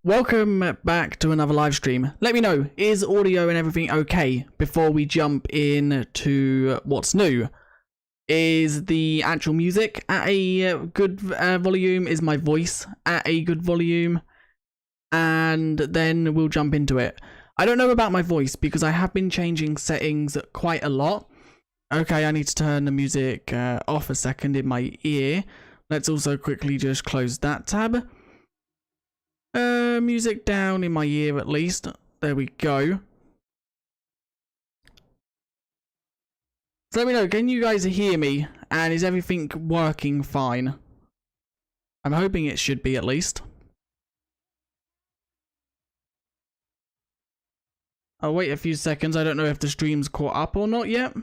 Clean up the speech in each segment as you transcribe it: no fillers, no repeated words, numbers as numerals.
Welcome back to another live stream. Let me know, is audio and everything okay before we jump in to what's new? Is the actual music at a good volume? Is my voice at a good volume? And then we'll jump into it. I don't know about my voice because I have been changing settings quite a lot. Okay, I need to turn the music off a second in my ear. Let's also quickly just close that tab. Music down in my ear at least. There we go. So let me know, can you guys hear me? And is everything working fine? I'm hoping it should be at least. I'll wait a few seconds. I don't know if the stream's caught up or not yet.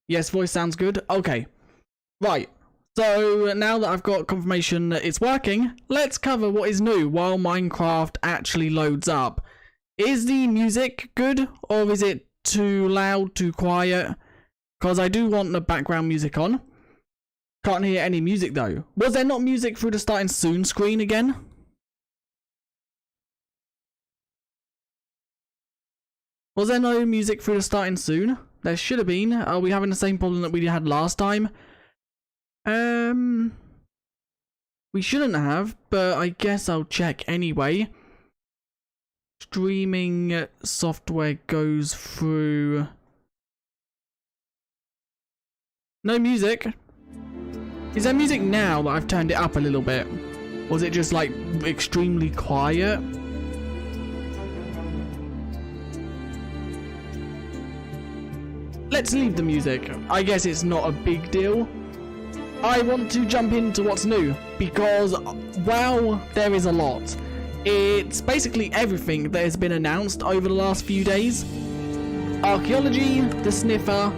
Yes, voice sounds good. Okay. Right. So now that I've got confirmation that it's working, let's cover what is new while Minecraft actually loads up. Is the music good or is it too loud, too quiet? Because I do want the background music on. Can't hear any music though. Was there not music through the starting soon screen again? Was there no music through the starting soon? There should have been. Are we having the same problem that we had last time? We shouldn't have, but I guess I'll check anyway. Streaming software goes through. No music. Is there music now that I've turned it up a little bit? Or is it just like extremely quiet? Let's leave the music. I guess it's not a big deal. I want to jump into what's new because, wow, there is a lot. It's basically everything that has been announced over the last few days. Archeology, the Sniffer,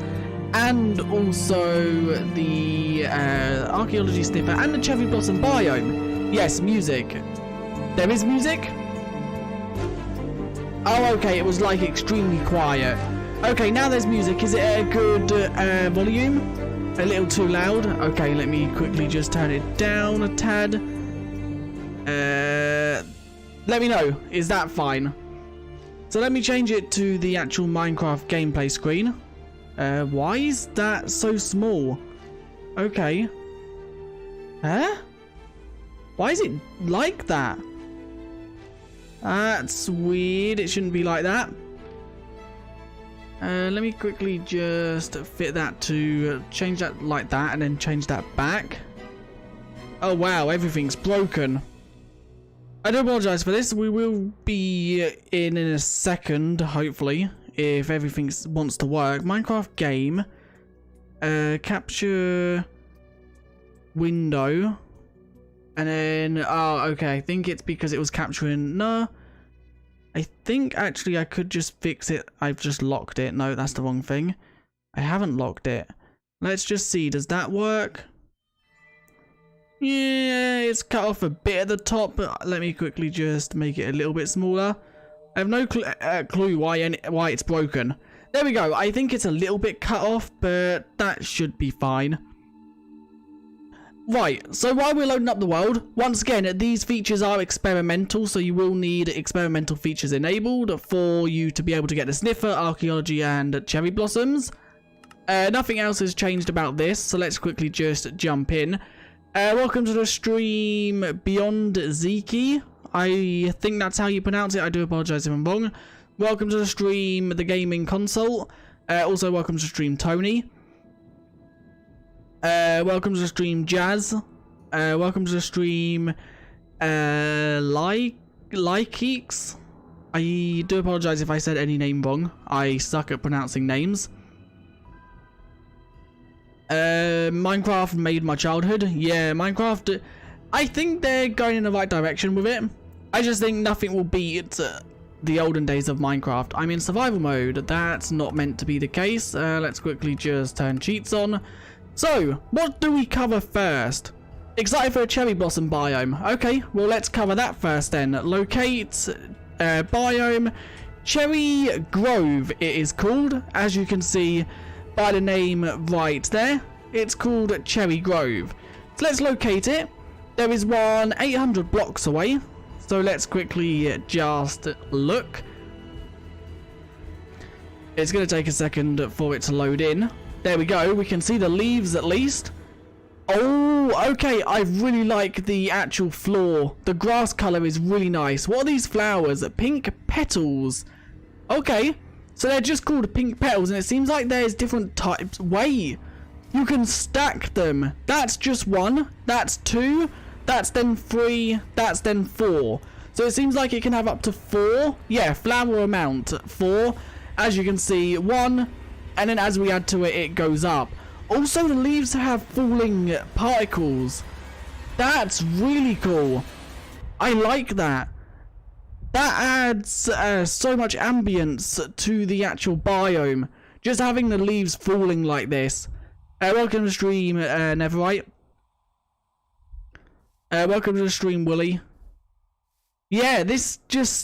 and also the Archeology Sniffer and the Cherry Blossom biome. Yes, music. There is music? Oh, okay, it was like extremely quiet. Okay, now there's music. Is it a good volume? A little too loud. Okay, let me quickly just turn it down a tad. Let me know. Is that fine? So let me change it to the actual Minecraft gameplay screen. Why is that so small? Okay. Huh? Why is it like that? That's weird. It shouldn't be like that. Let me quickly just fit that to change that like that and then change that back. Oh wow, everything's broken. I do apologise for this. We will be in a second, hopefully, if everything wants to work. Minecraft game. Capture window. And then, oh, okay. I think it's because it was capturing, no. I think actually I could just fix it. I've just locked it. No, that's the wrong thing. I haven't locked it. Let's just see. Does that work? Yeah, it's cut off a bit at the top, but let me quickly just make it a little bit smaller. I have no clue why it's broken. There we go. I think it's a little bit cut off, but that should be fine. Right, so while we're loading up the world, once again, these features are experimental, so you will need experimental features enabled for you to be able to get the Sniffer, Archeology, and Cherry Blossoms. Nothing else has changed about this, so let's quickly just jump in. Welcome to the stream, Beyond Zeki. I think that's how you pronounce it. I do apologise if I'm wrong. Welcome to the stream, The Gaming Console. Also, welcome to the stream, Tony. Welcome to the stream, Jazz. Welcome to the stream, Likeeks. I do apologise if I said any name wrong. I suck at pronouncing names. Minecraft made my childhood. Yeah, Minecraft. I think they're going in the right direction with it. I just think nothing will beat the olden days of Minecraft. I'm in survival mode. That's not meant to be the case. Let's quickly just turn cheats on. So, what do we cover first? Excited for a Cherry Blossom biome. Okay, well let's cover that first then. Locate biome. Cherry Grove it is called. As you can see by the name right there. It's called Cherry Grove. So let's locate it. There is one 800 blocks away. So let's quickly just look. It's going to take a second for it to load in. There we go. We can see the leaves at least. Oh, okay. I really like the actual floor. The grass color is really nice. What are these flowers? Pink petals. Okay. So they're just called pink petals, and it seems like there's different types. Wait. You can stack them. That's just one. That's two. That's then three. That's then four. So it seems like it can have up to four. Yeah, flower amount. Four. As you can see, one. And then as we add to it, it goes up. Also, the leaves have falling particles. That's really cool. I like that. That adds so much ambience to the actual biome. Just having the leaves falling like this. Welcome to the stream, Neverite. Welcome to the stream, Willy. Yeah,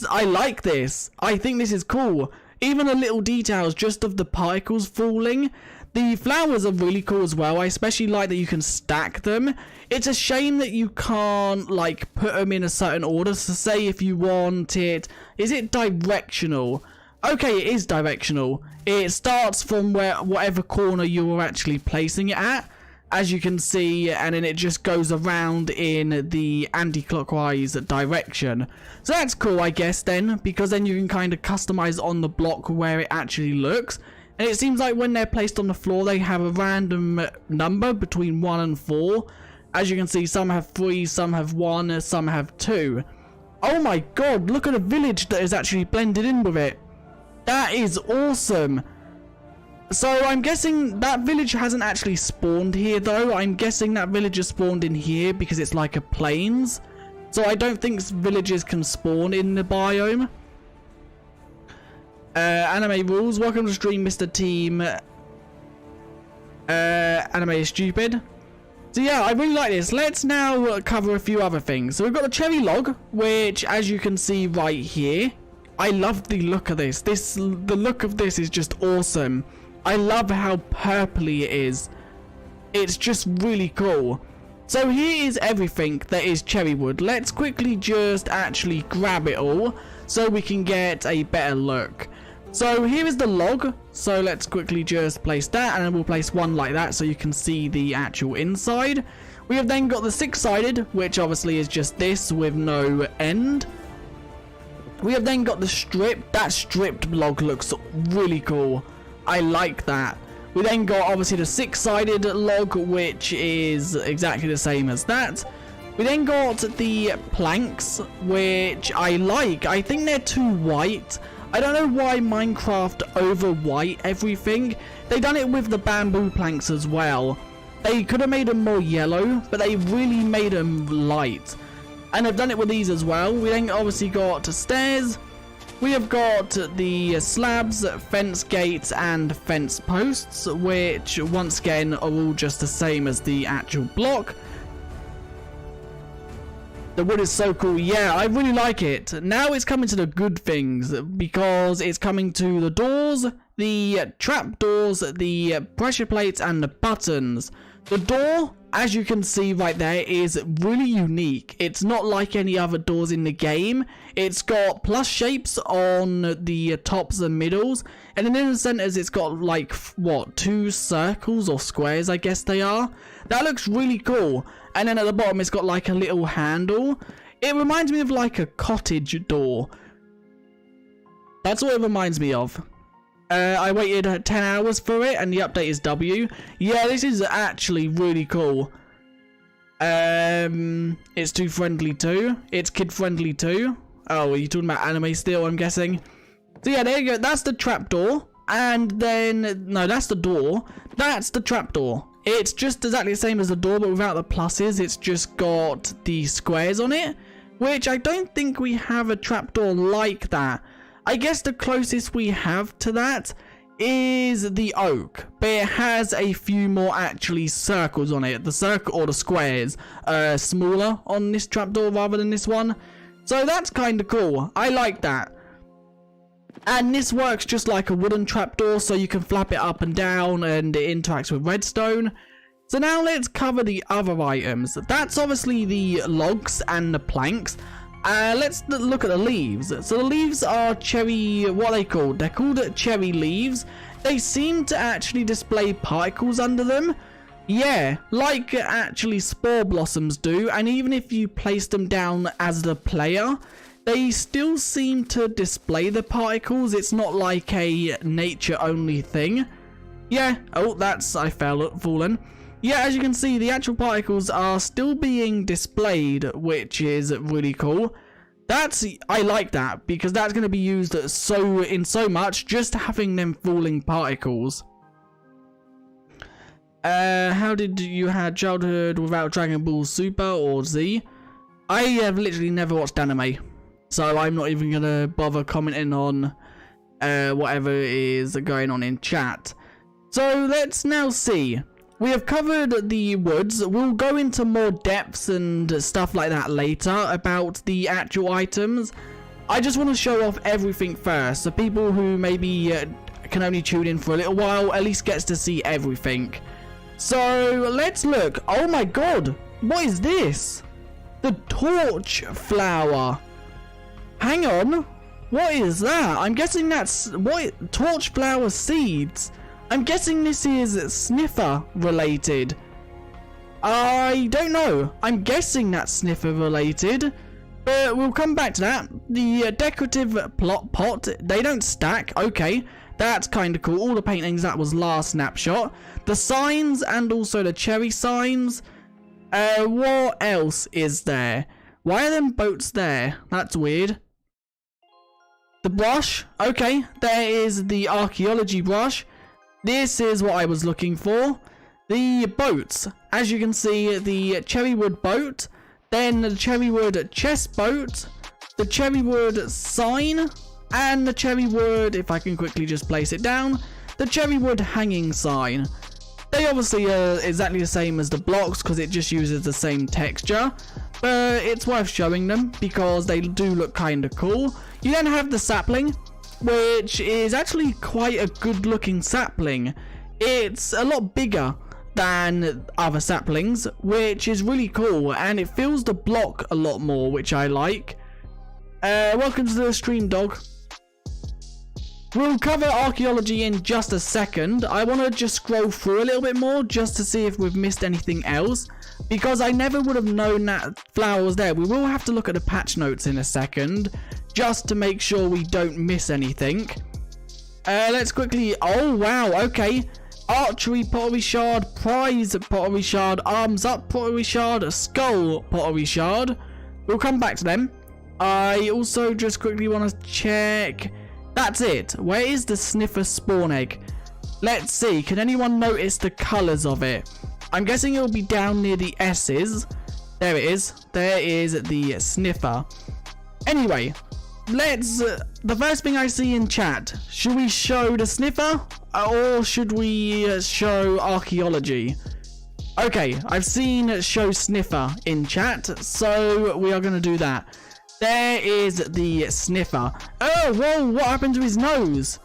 I like this. I think this is cool. Even the little details just of the particles falling. The flowers are really cool as well. I especially like that you can stack them. It's a shame that you can't, like, put them in a certain order. So say if you want it... Is it directional? Okay, it is directional. It starts from whatever corner you're actually placing it at, as you can see, and then it just goes around in the anti-clockwise direction. So that's cool, I guess, then, because then you can kind of customize on the block where it actually looks. And it seems like when they're placed on the floor, they have a random number between 1 and 4. As you can see, some have 3, some have 1, some have 2. Oh my god, look at the village that is actually blended in with it. That is awesome. So I'm guessing that village hasn't actually spawned here, though. I'm guessing that village has spawned in here because it's like a plains. So I don't think villages can spawn in the biome. Anime rules. Welcome to the stream, Mr. Team. Anime is stupid. So yeah, I really like this. Let's now cover a few other things. So we've got the cherry log, which, as you can see right here, I love the look of this. The look of this is just awesome. I love how purpley it is. It's just really cool. So here is everything that is cherry wood. Let's quickly just actually grab it all so we can get a better look. So here is the log. So let's quickly just place that, and then we'll place one like that so you can see the actual inside. We have then got the 6-sided, which obviously is just this with no end. We have then got the strip. That stripped log looks really cool. I like that. We then got obviously the 6-sided log, which is exactly the same as that. We then got the planks, which I like. I think they're too white. I don't know why Minecraft over white everything. They done it with the bamboo planks as well. They could have made them more yellow, but they really made them light. And they've done it with these as well. We then obviously got stairs. We have got the slabs, fence gates, and fence posts, which once again are all just the same as the actual block. The wood is so cool. Yeah, I really like it. Now it's coming to the good things, because it's coming to the doors, the trap doors, the pressure plates, and the buttons. The door, as you can see right there, is really unique. It's not like any other doors in the game. It's got plus shapes on the tops and middles, and then in the centers it's got like, what, 2 circles or squares, I guess they are. That looks really cool. And then at the bottom it's got like a little handle. It reminds me of like a cottage door. That's what it reminds me of. I waited 10 hours for it, and the update is W. Yeah, this is actually really cool. It's too friendly too. It's kid friendly too. Oh, are you talking about anime still, I'm guessing? So yeah, there you go. That's the trapdoor. And then, no, that's the door. That's the trapdoor. It's just exactly the same as the door, but without the pluses. It's just got the squares on it, which I don't think we have a trapdoor like that. I guess the closest we have to that is the oak, but it has a few more actually circles on it. The circle or the squares are smaller on this trapdoor rather than this one. So that's kind of cool. I like that. And this works just like a wooden trapdoor, so you can flap it up and down and it interacts with redstone. So now let's cover the other items. That's obviously the logs and the planks. Let's look at the leaves. So the leaves are cherry, what are they called? They're called cherry leaves. They seem to actually display particles under them. Yeah, like actually spore blossoms do. And even if you place them down as the player, they still seem to display the particles. It's not like a nature only thing. Yeah, oh, that's, I fallen. Yeah, as you can see, the actual particles are still being displayed, which is really cool. I like that, because that's going to be used in so much, just having them falling particles. How did you have childhood without Dragon Ball Super or Z? I have literally never watched anime, so I'm not even going to bother commenting on whatever is going on in chat. So let's now see. We have covered the woods. We'll go into more depths and stuff like that later about the actual items. I just want to show off everything first, so people who maybe can only tune in for a little while at least gets to see everything. So let's look. Oh my god, what is this? The torch flower. Hang on, what is that? I'm guessing that's torch flower seeds. I'm guessing this is Sniffer related. I don't know. I'm guessing that's Sniffer related, but we'll come back to that. The decorative pot, they don't stack. Okay, that's kind of cool. All the paintings, that was last snapshot. The signs and also the cherry signs. What else is there? Why are them boats there? That's weird. The brush. Okay, there is the archaeology brush. This is what I was looking for. The boats. As you can see, the cherrywood boat, then the cherrywood chest boat, the cherrywood sign, and the cherrywood, if I can quickly just place it down, the cherrywood hanging sign. They obviously are exactly the same as the blocks because it just uses the same texture, but it's worth showing them because they do look kind of cool. You then have the sapling, which is actually quite a good looking sapling. It's a lot bigger than other saplings, which is really cool, and it fills the block a lot more, which I like. Welcome to the stream, dog. We'll cover archaeology in just a second. I want to just scroll through a little bit more just to see if we've missed anything else, because I never would have known that flower was there. We will have to look at the patch notes in a second just to make sure we don't miss anything. Let's quickly, oh wow, okay. Archery pottery shard, prize pottery shard, arms up pottery shard, skull pottery shard. We'll come back to them. I also just quickly want to check. That's it. Where is the Sniffer spawn egg? Let's see. Can anyone notice the colours of it? I'm guessing it will be down near the S's. There it is. There is the Sniffer. Anyway, let's... the first thing I see in chat. Should we show the Sniffer? Or should we show archaeology? Okay, I've seen show Sniffer in chat, so we are going to do that. There is the Sniffer. Oh, whoa, what happened to his nose?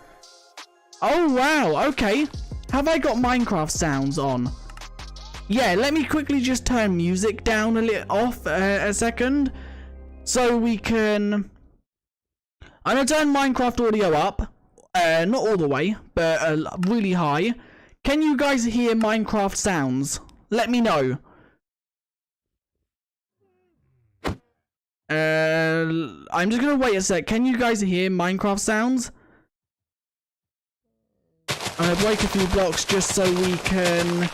Oh, wow, okay. Have I got Minecraft sounds on? Yeah, let me quickly just turn music down a second. So we can... I'm going to turn Minecraft audio up. Not all the way, but really high. Can you guys hear Minecraft sounds? Let me know. I'm just gonna wait a sec. Can you guys hear Minecraft sounds? I'm gonna break a few blocks just so we can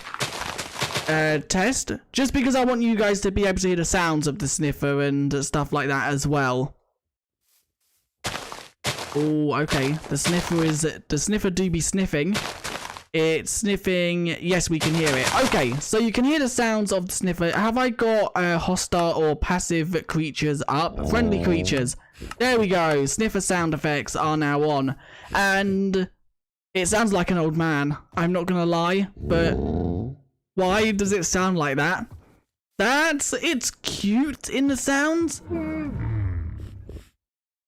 test. Just because I want you guys to be able to hear the sounds of the Sniffer and stuff like that as well. Oh, okay. The Sniffer do be sniffing. It's sniffing. Yes, we can hear it. Okay, so you can hear the sounds of the Sniffer. Have I got hostile or passive creatures up? Friendly creatures. There we go. Sniffer sound effects are now on. And it sounds like an old man. I'm not gonna lie, but why does it sound like that? It's cute in the sounds.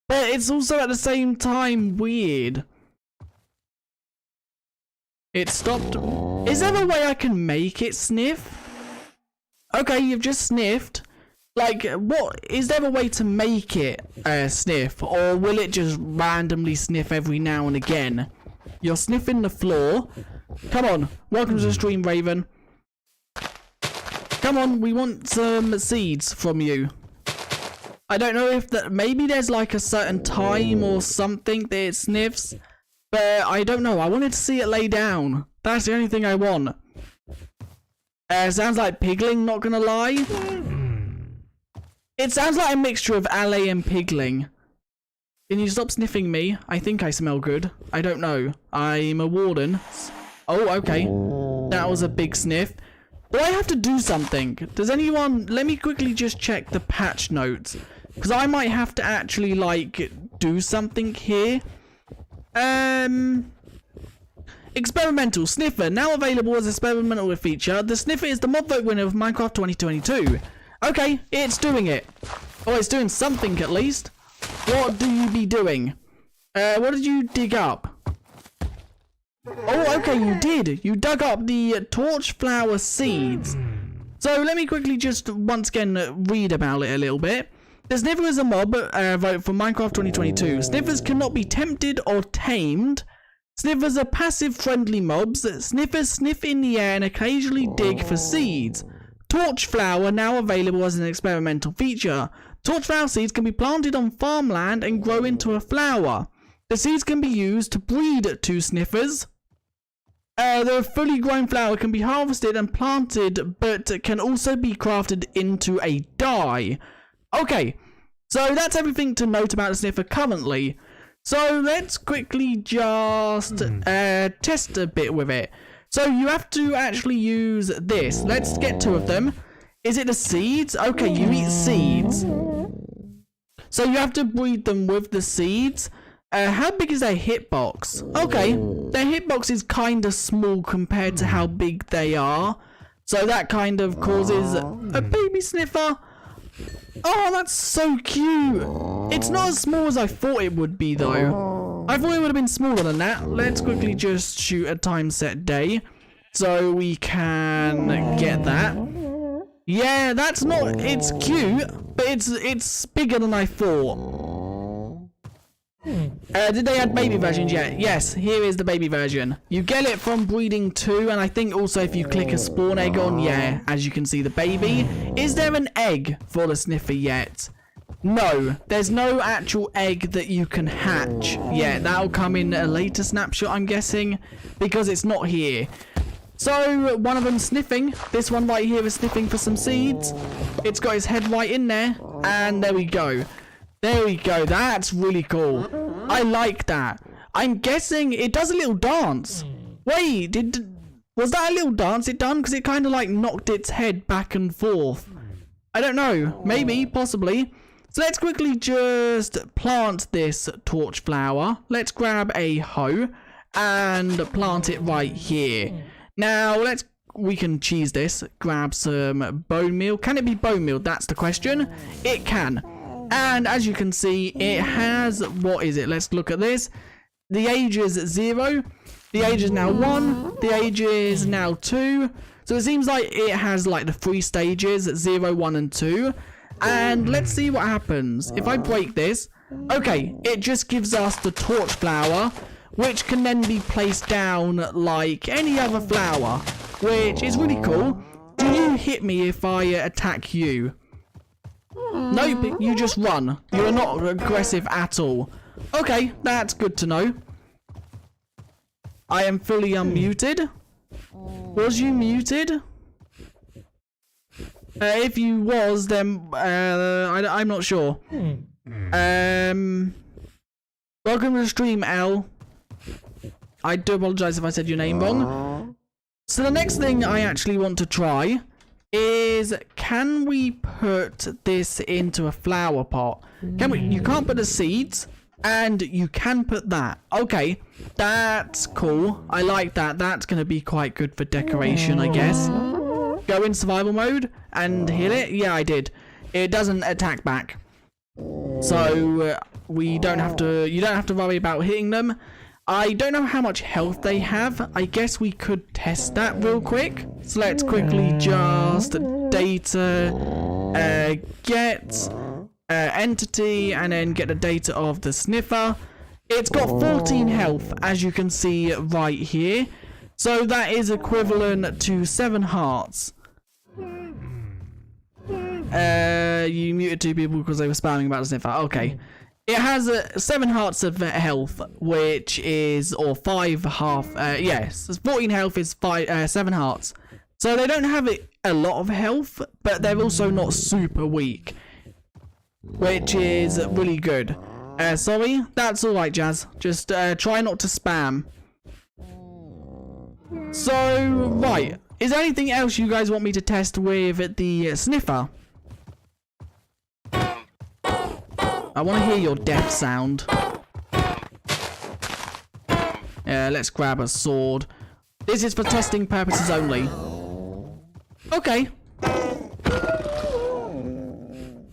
But it's also at the same time weird. It stopped. Is there a way I can make it sniff? Okay, you've just sniffed. Like, what? Is there a way to make it sniff? Or will it just randomly sniff every now and again? You're sniffing the floor. Come on. Welcome to the stream, Raven. Come on, we want some seeds from you. I don't know if that. Maybe there's like a certain time or something that it sniffs. But I don't know. I wanted to see it lay down. That's the only thing I want. Sounds like pigling, not gonna lie. It sounds like a mixture of alley and pigling. Can you stop sniffing me? I think I smell good. I don't know. I'm a warden. Oh, okay. That was a big sniff. Do I have to do something? Does anyone... Let me quickly just check the patch notes. Because I might have to actually, like, do something here. Experimental Sniffer, now available as experimental feature. The Sniffer is the mod vote winner of Minecraft 2022. Okay, it's doing it. Oh, it's doing something at least. What do you be doing? What did you dig up? Oh, okay, you did. You dug up the torch flower seeds. So let me quickly just once again read about it a little bit. The Sniffer is a mob vote for Minecraft 2022. Sniffers cannot be tempted or tamed. Sniffers are passive friendly mobs. Sniffers sniff in the air and occasionally dig for seeds. Torch flower now available as an experimental feature. Torch flower seeds can be planted on farmland and grow into a flower. The seeds can be used to breed two sniffers. The fully grown flower can be harvested and planted, but can also be crafted into a dye. Okay, so that's everything to note about the sniffer currently. So let's quickly just test a bit with it. So you have to actually use this. Let's get two of them. Is it the seeds? Okay, you eat seeds. So you have to breed them with the seeds. How big is their hitbox? Okay, their hitbox is kind of small compared to how big they are. So that kind of causes a baby sniffer. Oh, that's so cute. It's not as small as I thought it would be, though. I thought it would have been smaller than that. Let's quickly just shoot a time set day so we can get that. Yeah, that's not... It's cute, but it's bigger than I thought. Did they add baby versions yet? Yes, here is the baby version. You get it from breeding 2, and I think also if you click a spawn egg on, yeah, as you can see the baby. Is there an egg for the sniffer yet? No, there's no actual egg that you can hatch yet. That'll come in a later snapshot, I'm guessing, because it's not here. So, one of them's sniffing. This one right here is sniffing for some seeds. It's got his head right in there, and there we go. There we go. That's really cool. I like that. I'm guessing it does a little dance. Wait, was that a little dance it done? Because it kind of like knocked its head back and forth. I don't know. Maybe, possibly. So let's quickly just plant this torch flower. Let's grab a hoe and plant it right here. Now, we can cheese this. Grab some bone meal. Can it be bone meal? That's the question. It can. And as you can see, it has, what is it? Let's look at this. The age is 0. The age is now 1. The age is now 2. So it seems like it has like the 3 stages, 0, 1, and 2. And let's see what happens. If I break this, okay, it just gives us the torch flower, which can then be placed down like any other flower, which is really cool. Do you hit me if I attack you? Nope, you just run. You're not aggressive at all. Okay, that's good to know. I am fully unmuted. Was you muted? If you was, then I'm not sure. Welcome to the stream, L. I do apologize if I said your name wrong. So the next thing I actually want to try is, can we put this into a flower pot? Can we? You can't put the seeds, and you can put that. Okay, that's cool. I like that. That's going to be quite good for decoration, I guess. Go in survival mode and hit it. Yeah, I did. It doesn't attack back, so we don't have to. You don't have to worry about hitting them. I don't know how much health they have. I guess we could test that real quick. So let's quickly just data, get entity, and then get the data of the Sniffer. It's got 14 health, as you can see right here. So that is equivalent to 7 hearts. You muted 2 people because they were spamming about the Sniffer. Okay. It has 7 hearts of health, which is, or 5 half, yes. 14 health is 7 hearts. So they don't have a lot of health, but they're also not super weak, which is really good. Sorry, that's alright, Jazz. Just try not to spam. So, right. Is there anything else you guys want me to test with the Sniffer? I want to hear your death sound. Let's grab a sword. This is for testing purposes only. Okay.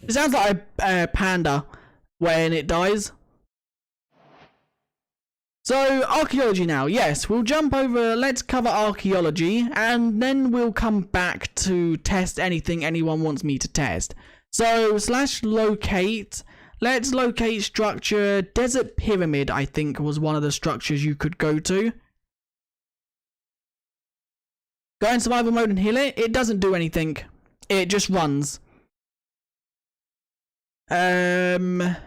It sounds like a panda when it dies. So, archaeology now. Yes, we'll jump over. Let's cover archaeology, and then we'll come back to test anything anyone wants me to test. So, /locate. Let's locate structure. Desert Pyramid, I think, was one of the structures you could go to. Go in survival mode and heal it. It doesn't do anything. It just runs. Beyond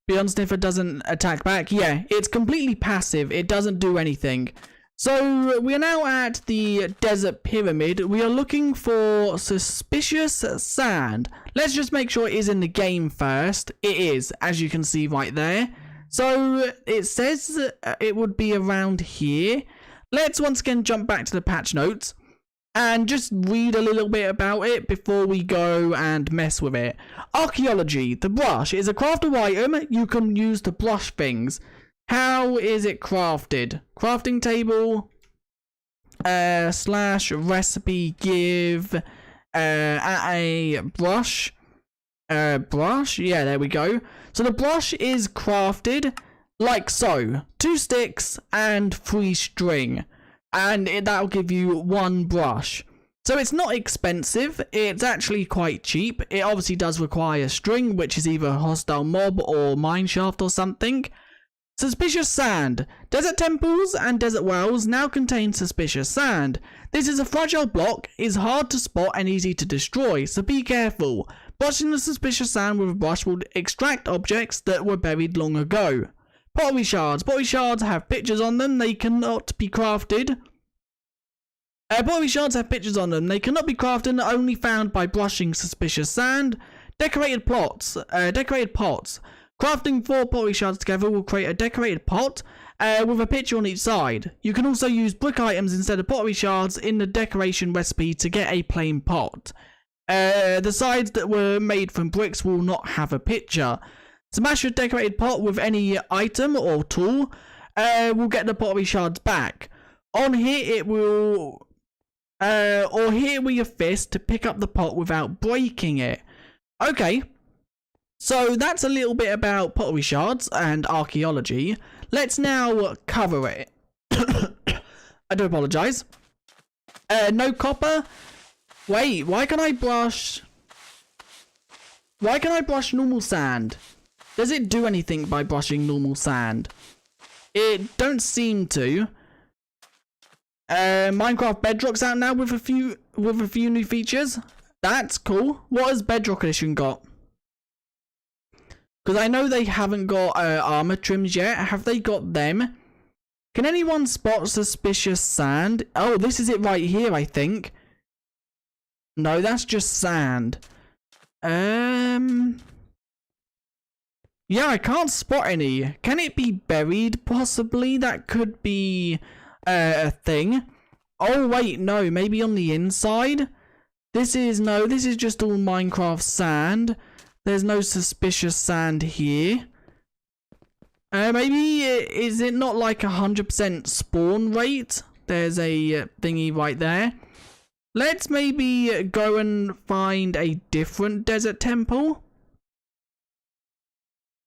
Sniffer doesn't attack back. Yeah, it's completely passive. It doesn't do anything. So, we are now at the Desert Pyramid. We are looking for suspicious sand. Let's just make sure it is in the game first. It is, as you can see right there. So, it says it would be around here. Let's once again jump back to the patch notes and just read a little bit about it before we go and mess with it. Archaeology. The brush is a craftable item you can use to brush things. How is it crafted? Crafting table, /recipe give, a brush, brush, yeah, there we go. So the brush is crafted like so, 2 sticks and 3 string, and that'll give you 1 brush. So it's not expensive, it's actually quite cheap. It obviously does require string, which is either a hostile mob or mineshaft or something. Suspicious sand. Desert temples and desert wells now contain suspicious sand. This is a fragile block, is hard to spot and easy to destroy, so be careful. Brushing the suspicious sand with a brush will extract objects that were buried long ago. Pottery shards. Pottery shards have pictures on them, they cannot be crafted. Pottery shards have pictures on them, they cannot be crafted and are only found by brushing suspicious sand. Decorated pots. Crafting 4 pottery shards together will create a decorated pot with a picture on each side. You can also use brick items instead of pottery shards in the decoration recipe to get a plain pot. The sides that were made from bricks will not have a picture. Smash a decorated pot with any item or tool will get the pottery shards back. On here it will... or here with your fist to pick up the pot without breaking it. Okay. So that's a little bit about pottery shards and archaeology. Let's now cover it. I do apologise. No copper. Wait, why can I brush normal sand? Does it do anything by brushing normal sand? It don't seem to. Minecraft Bedrock's out now with a few new features. That's cool. What has Bedrock Edition got? Because I know they haven't got armor trims yet. Have they got them? Can anyone spot suspicious sand? Oh, this is it right here, I think. No, that's just sand. Yeah, I can't spot any. Can it be buried, possibly? That could be a thing. Oh, wait, no. Maybe on the inside? This is just all Minecraft sand. There's no suspicious sand here. Maybe, is it not like 100% spawn rate? There's a thingy right there. Let's maybe go and find a different desert temple.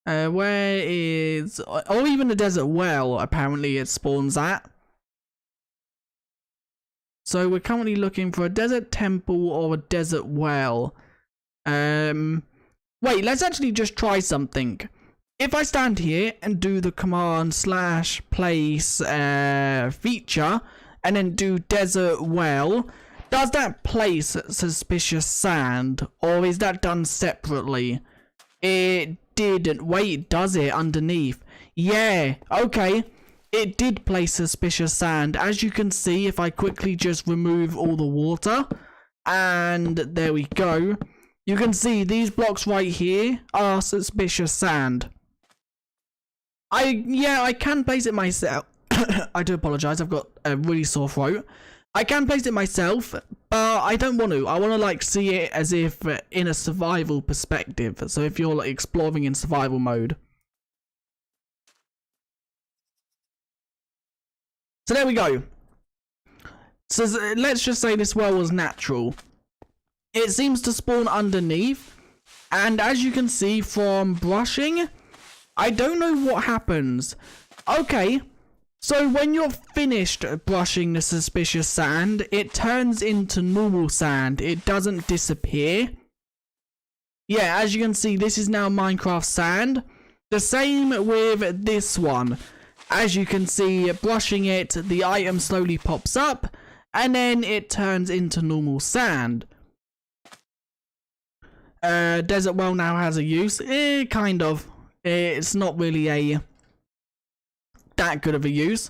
Where is... Or even a desert well, apparently it spawns at. So we're currently looking for a desert temple or a desert well. Wait, let's actually just try something. If I stand here and do the command / place feature and then do desert well, does that place suspicious sand, or is that done separately? It didn't. Wait, does it underneath? Yeah, okay. It did place suspicious sand. As you can see, if I quickly just remove all the water, and there we go, you can see these blocks right here are suspicious sand. I can place it myself. I do apologize, I've got a really sore throat. I can place it myself, but I don't want to. I want to like see it as if in a survival perspective. So if you're like exploring in survival mode. So there we go. So let's just say this well was natural. It seems to spawn underneath, and as you can see from brushing, I don't know what happens. Okay, so when you're finished brushing the suspicious sand, it turns into normal sand. It doesn't disappear. Yeah, as you can see, this is now Minecraft sand. The same with this one. As you can see, brushing it, the item slowly pops up, and then it turns into normal sand. Desert well now has a use. Kind of. It's not really that good of a use.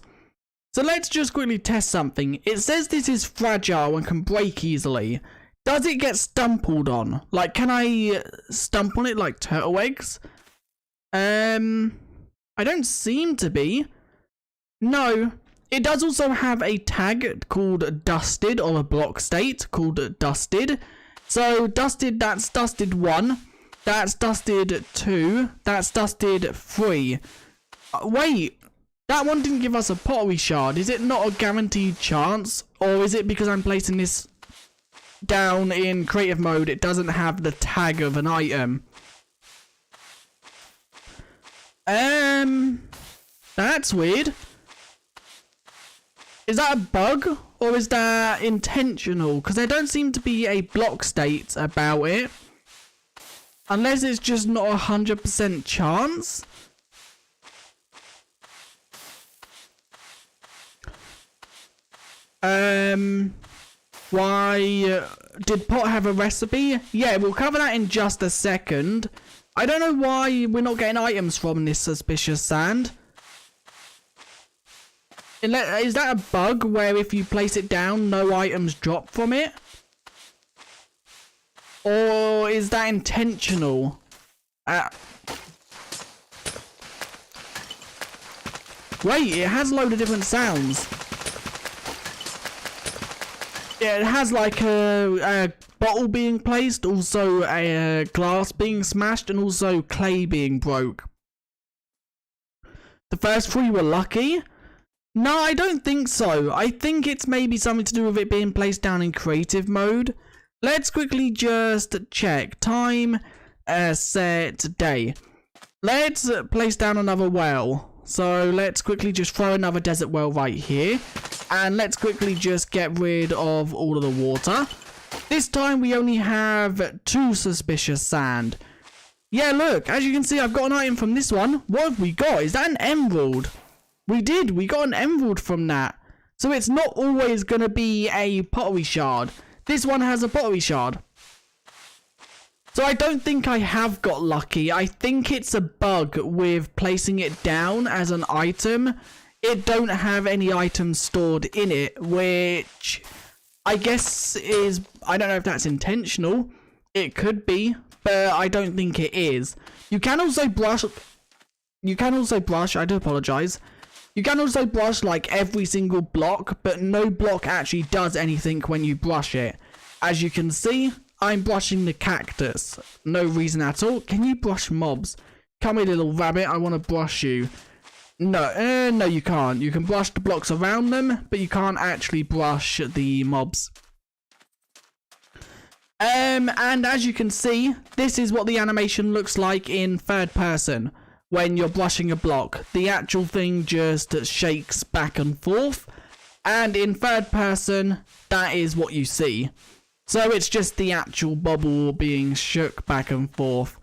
So let's just quickly test something. It says this is fragile and can break easily. Does it get stumbled on? Like, can I stump on it like turtle eggs? I don't seem to be. No. It does also have a tag called dusted, or a block state called dusted. So dusted, that's dusted 1. That's dusted 2. That's dusted 3. Wait, that one didn't give us a pottery shard. Is it not a guaranteed chance? Or is it because I'm placing this down in creative mode, it doesn't have the tag of an item? That's weird. Is that a bug? Or is that intentional? Because there don't seem to be a block state about it. Unless it's just not 100% chance. Why did Pot have a recipe? Yeah, we'll cover that in just a second. I don't know why we're not getting items from this suspicious sand. Is that a bug where if you place it down, no items drop from it? Or is that intentional? Wait, it has a load of different sounds. Yeah, it has like a bottle being placed, also a glass being smashed, and also clay being broke. The first 3 were lucky? No, I don't think so. I think it's maybe something to do with it being placed down in creative mode. Let's quickly just check. Time, set, day. Let's place down another well. So let's quickly just throw another desert well right here. And let's quickly just get rid of all of the water. This time we only have 2 suspicious sand. Yeah, look, as you can see, I've got an item from this one. What have we got? Is that an emerald? We got an emerald from that. So it's not always going to be a pottery shard. This one has a pottery shard. So I don't think I have got lucky. I think it's a bug with placing it down as an item. It don't have any items stored in it, which I guess is... I don't know if that's intentional. It could be, but I don't think it is. You can also brush... I do apologize. You can also brush like every single block, but no block actually does anything when you brush it. As you can see, I'm brushing the cactus. No reason at all. Can you brush mobs? Come here, little rabbit, I want to brush you. No, no you can't. You can brush the blocks around them, but you can't actually brush the mobs. And as you can see, this is what the animation looks like in third person. when you're brushing a block. The actual thing just shakes back and forth, and in third person, that is what you see. So it's just the actual bubble being shook back and forth.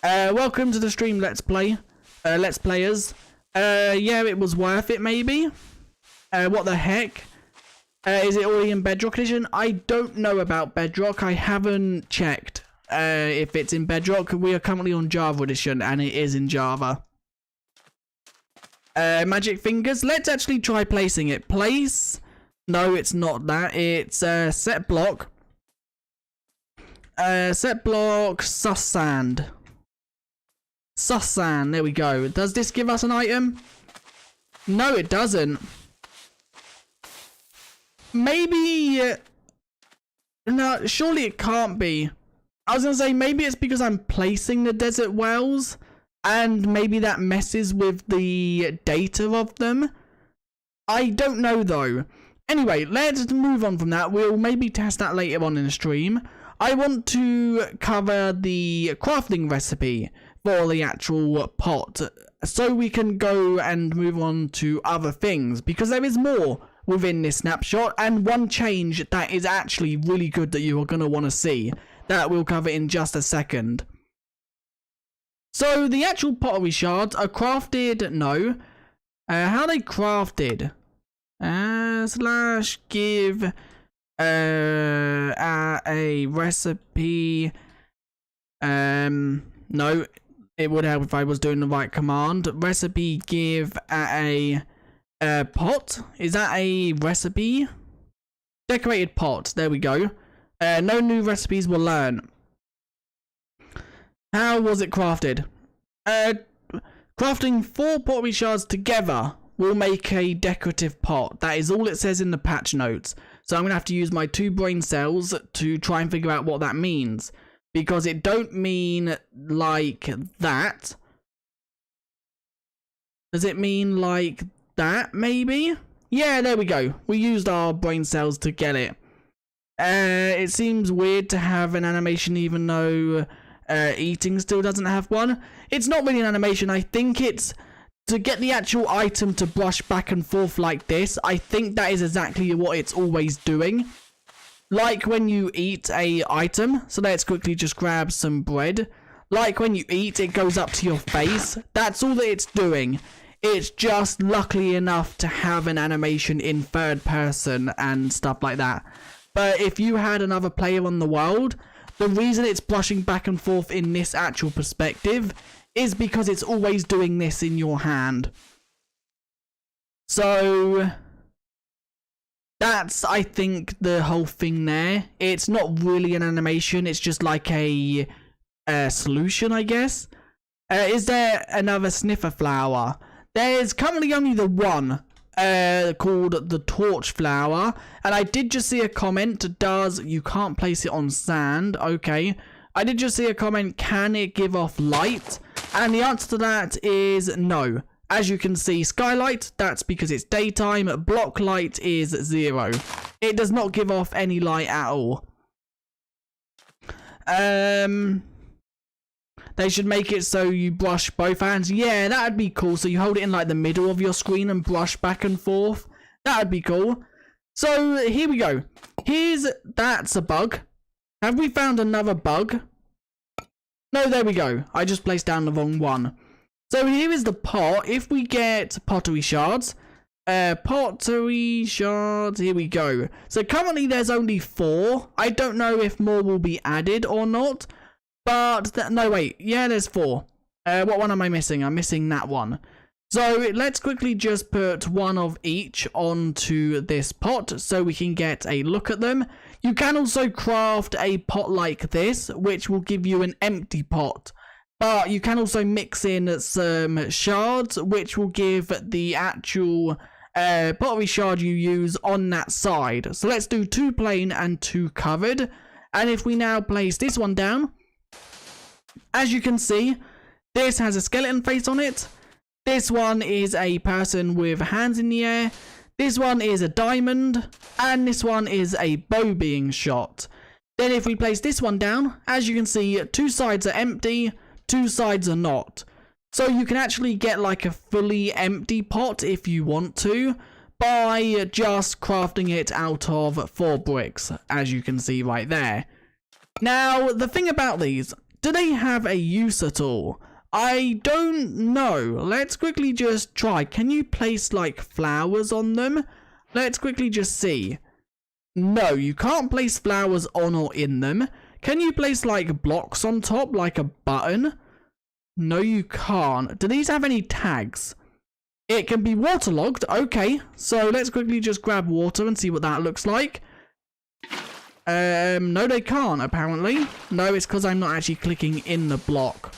Welcome to the stream, Let's Play. Let's Players. Yeah, it was worth it, maybe. What the heck? Is it already in Bedrock Edition? I don't know about Bedrock. I haven't checked if it's in Bedrock. We are currently on Java Edition, and it is in Java. Magic Fingers. Let's actually try placing it. Place. No, it's not that. It's set block. Set block. Sus sand. Sus sand. There we go. Does this give us an item? No, it doesn't. Maybe... no, surely it can't be. I was going to say, maybe it's because I'm placing the desert wells, and maybe that messes with the data of them. I don't know, though. Anyway, let's move on from that. We'll maybe test that later on in the stream. I want to cover the crafting recipe for the actual pot, so we can go and move on to other things, because there is more within this snapshot, and one change that is actually really good that you are going to want to see, that we'll cover in just a second. So the actual pottery shards are crafted, no. How are they crafted? Slash give a recipe. No, it would help if I was doing the right command. Recipe give a pot. Is that a recipe? Decorated pot. There we go. No new recipes were learned. How was it crafted? Crafting 4 pottery shards together will make a decorative pot. That is all it says in the patch notes. So I'm going to have to use my 2 brain cells to try and figure out what that means. Because it don't mean like that. Does it mean like that, maybe? Yeah, there we go. We used our brain cells to get it. It seems weird to have an animation even though eating still doesn't have one. It's not really an animation. I think it's to get the actual item to brush back and forth like this. I think that is exactly what it's always doing. Like when you eat a item. So let's quickly just grab some bread. Like when you eat, it goes up to your face. That's all that it's doing. It's just luckily enough to have an animation in third person and stuff like that. But if you had another player on the world, the reason it's brushing back and forth in this actual perspective is because it's always doing this in your hand. So that's, I think, the whole thing there. It's not really an animation. It's just like a solution, I guess. Is there another sniffer flower? There's currently only the one called the torch flower, and I did just see a comment. You can't place it on sand? Okay, I did just see a comment. Can it give off light? And the answer to that is no. As you can see, skylight, that's because it's daytime. Block light is 0. It does not give off any light at all. They should make it so you brush both hands. Yeah, that'd be cool. So you hold it in like the middle of your screen and brush back and forth. That'd be cool. So here we go. That's a bug. Have we found another bug? No, there we go. I just placed down the wrong one. So here is the pot. If we get pottery shards. Pottery shards. Here we go. So currently there's only 4. I don't know if more will be added or not. But, no wait, yeah, there's 4. What one am I missing? I'm missing that one. So, let's quickly just put one of each onto this pot so we can get a look at them. You can also craft a pot like this, which will give you an empty pot. But you can also mix in some shards, which will give the actual pottery shard you use on that side. So, let's do 2 plain and 2 covered. And if we now place this one down, as you can see, this has a skeleton face on it. This one is a person with hands in the air. This one is a diamond. And this one is a bow being shot. Then if we place this one down, as you can see, 2 sides are empty, 2 sides are not. So you can actually get like a fully empty pot if you want to, by just crafting it out of 4 bricks, as you can see right there. Now, the thing about these, do they have a use at all? I don't know. Let's quickly just try. Can you place like flowers on them? Let's quickly just see. No, you can't place flowers on or in them. Can you place like blocks on top, like a button? No, you can't. Do these have any tags? It can be waterlogged. Okay, so let's quickly just grab water and see what that looks like. No, they can't, apparently. No, it's because I'm not actually clicking in the block.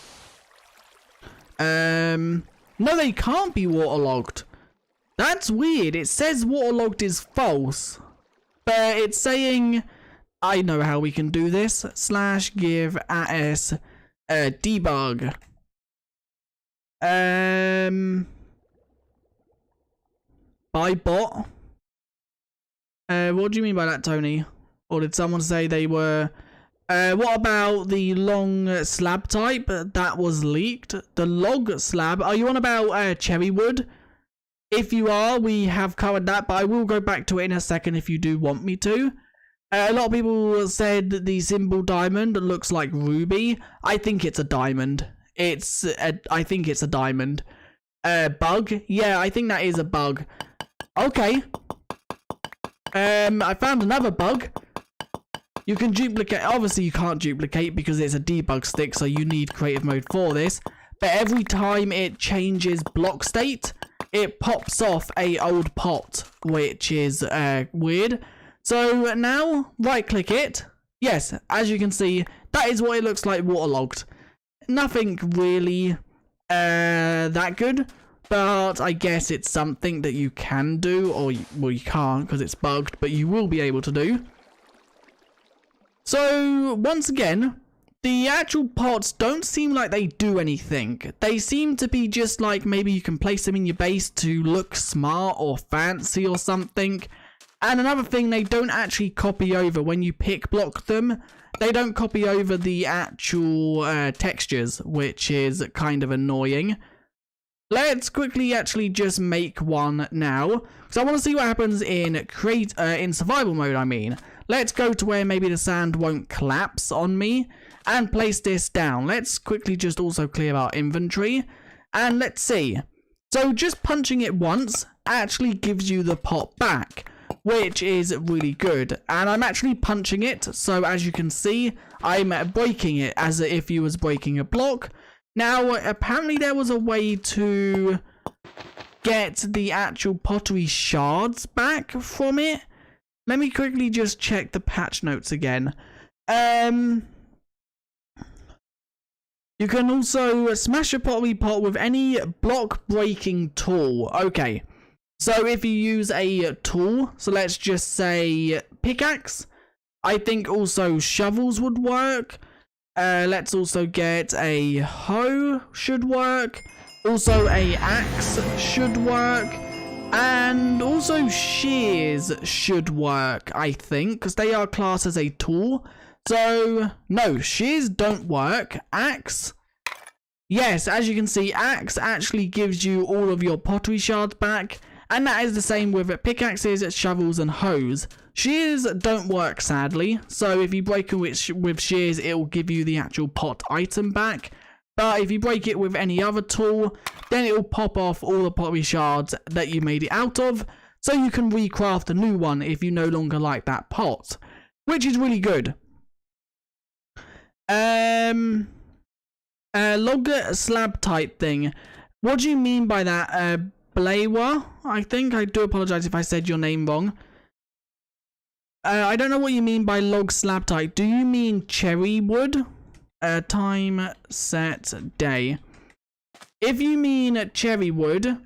No, they can't be waterlogged. That's weird. It says waterlogged is false, but it's saying, I know how we can do this. / give as debug. By bot. What do you mean by that, Tony? Or did someone say they were? What about the long slab type that was leaked? The log slab. Are you on about cherry wood? If you are, we have covered that, but I will go back to it in a second if you do want me to. A lot of people said that the symbol diamond looks like ruby. I think it's a diamond. I think it's a diamond. Bug? Yeah, I think that is a bug. Okay. I found another bug. You can duplicate. Obviously, you can't duplicate because it's a debug stick, so you need creative mode for this. But every time it changes block state, it pops off a old pot, which is weird. So now, right-click it. Yes, as you can see, that is what it looks like waterlogged. Nothing really that good, but I guess it's something that you can do, or well, you can't because it's bugged, but you will be able to do. So once again, the actual pots don't seem like they do anything. They seem to be just like maybe you can place them in your base to look smart or fancy or something. And another thing, they don't actually copy over when you pick block them. They don't copy over the actual textures, which is kind of annoying. Let's quickly actually just make one now, because I want to see what happens in in survival mode. I mean, let's go to where maybe the sand won't collapse on me and place this down. Let's quickly just also clear our inventory and let's see. So just punching it once actually gives you the pot back, which is really good. And I'm actually punching it, so as you can see, I'm breaking it as if you was breaking a block. Now, apparently there was a way to get the actual pottery shards back from it. Let me quickly just check the patch notes again. You can also smash a pottery pot with any block breaking tool. Okay. So if you use a tool, so let's just say pickaxe, I think also shovels would work. Let's also get a hoe, should work. Also a axe should work. And also shears should work, I think, because they are classed as a tool. So, no, shears don't work. Axe. Yes, as you can see, axe actually gives you all of your pottery shards back. And that is the same with pickaxes, shovels, and hoes. Shears don't work, sadly. So if you break it with shears, it will give you the actual pot item back. But if you break it with any other tool, then it will pop off all the pottery shards that you made it out of. So you can recraft a new one if you no longer like that pot, which is really good. Log slab type thing. What do you mean by that? Blawa, I think. I do apologize if I said your name wrong. I don't know what you mean by log slab type. Do you mean cherry wood? Time, set, day. If you mean cherry wood,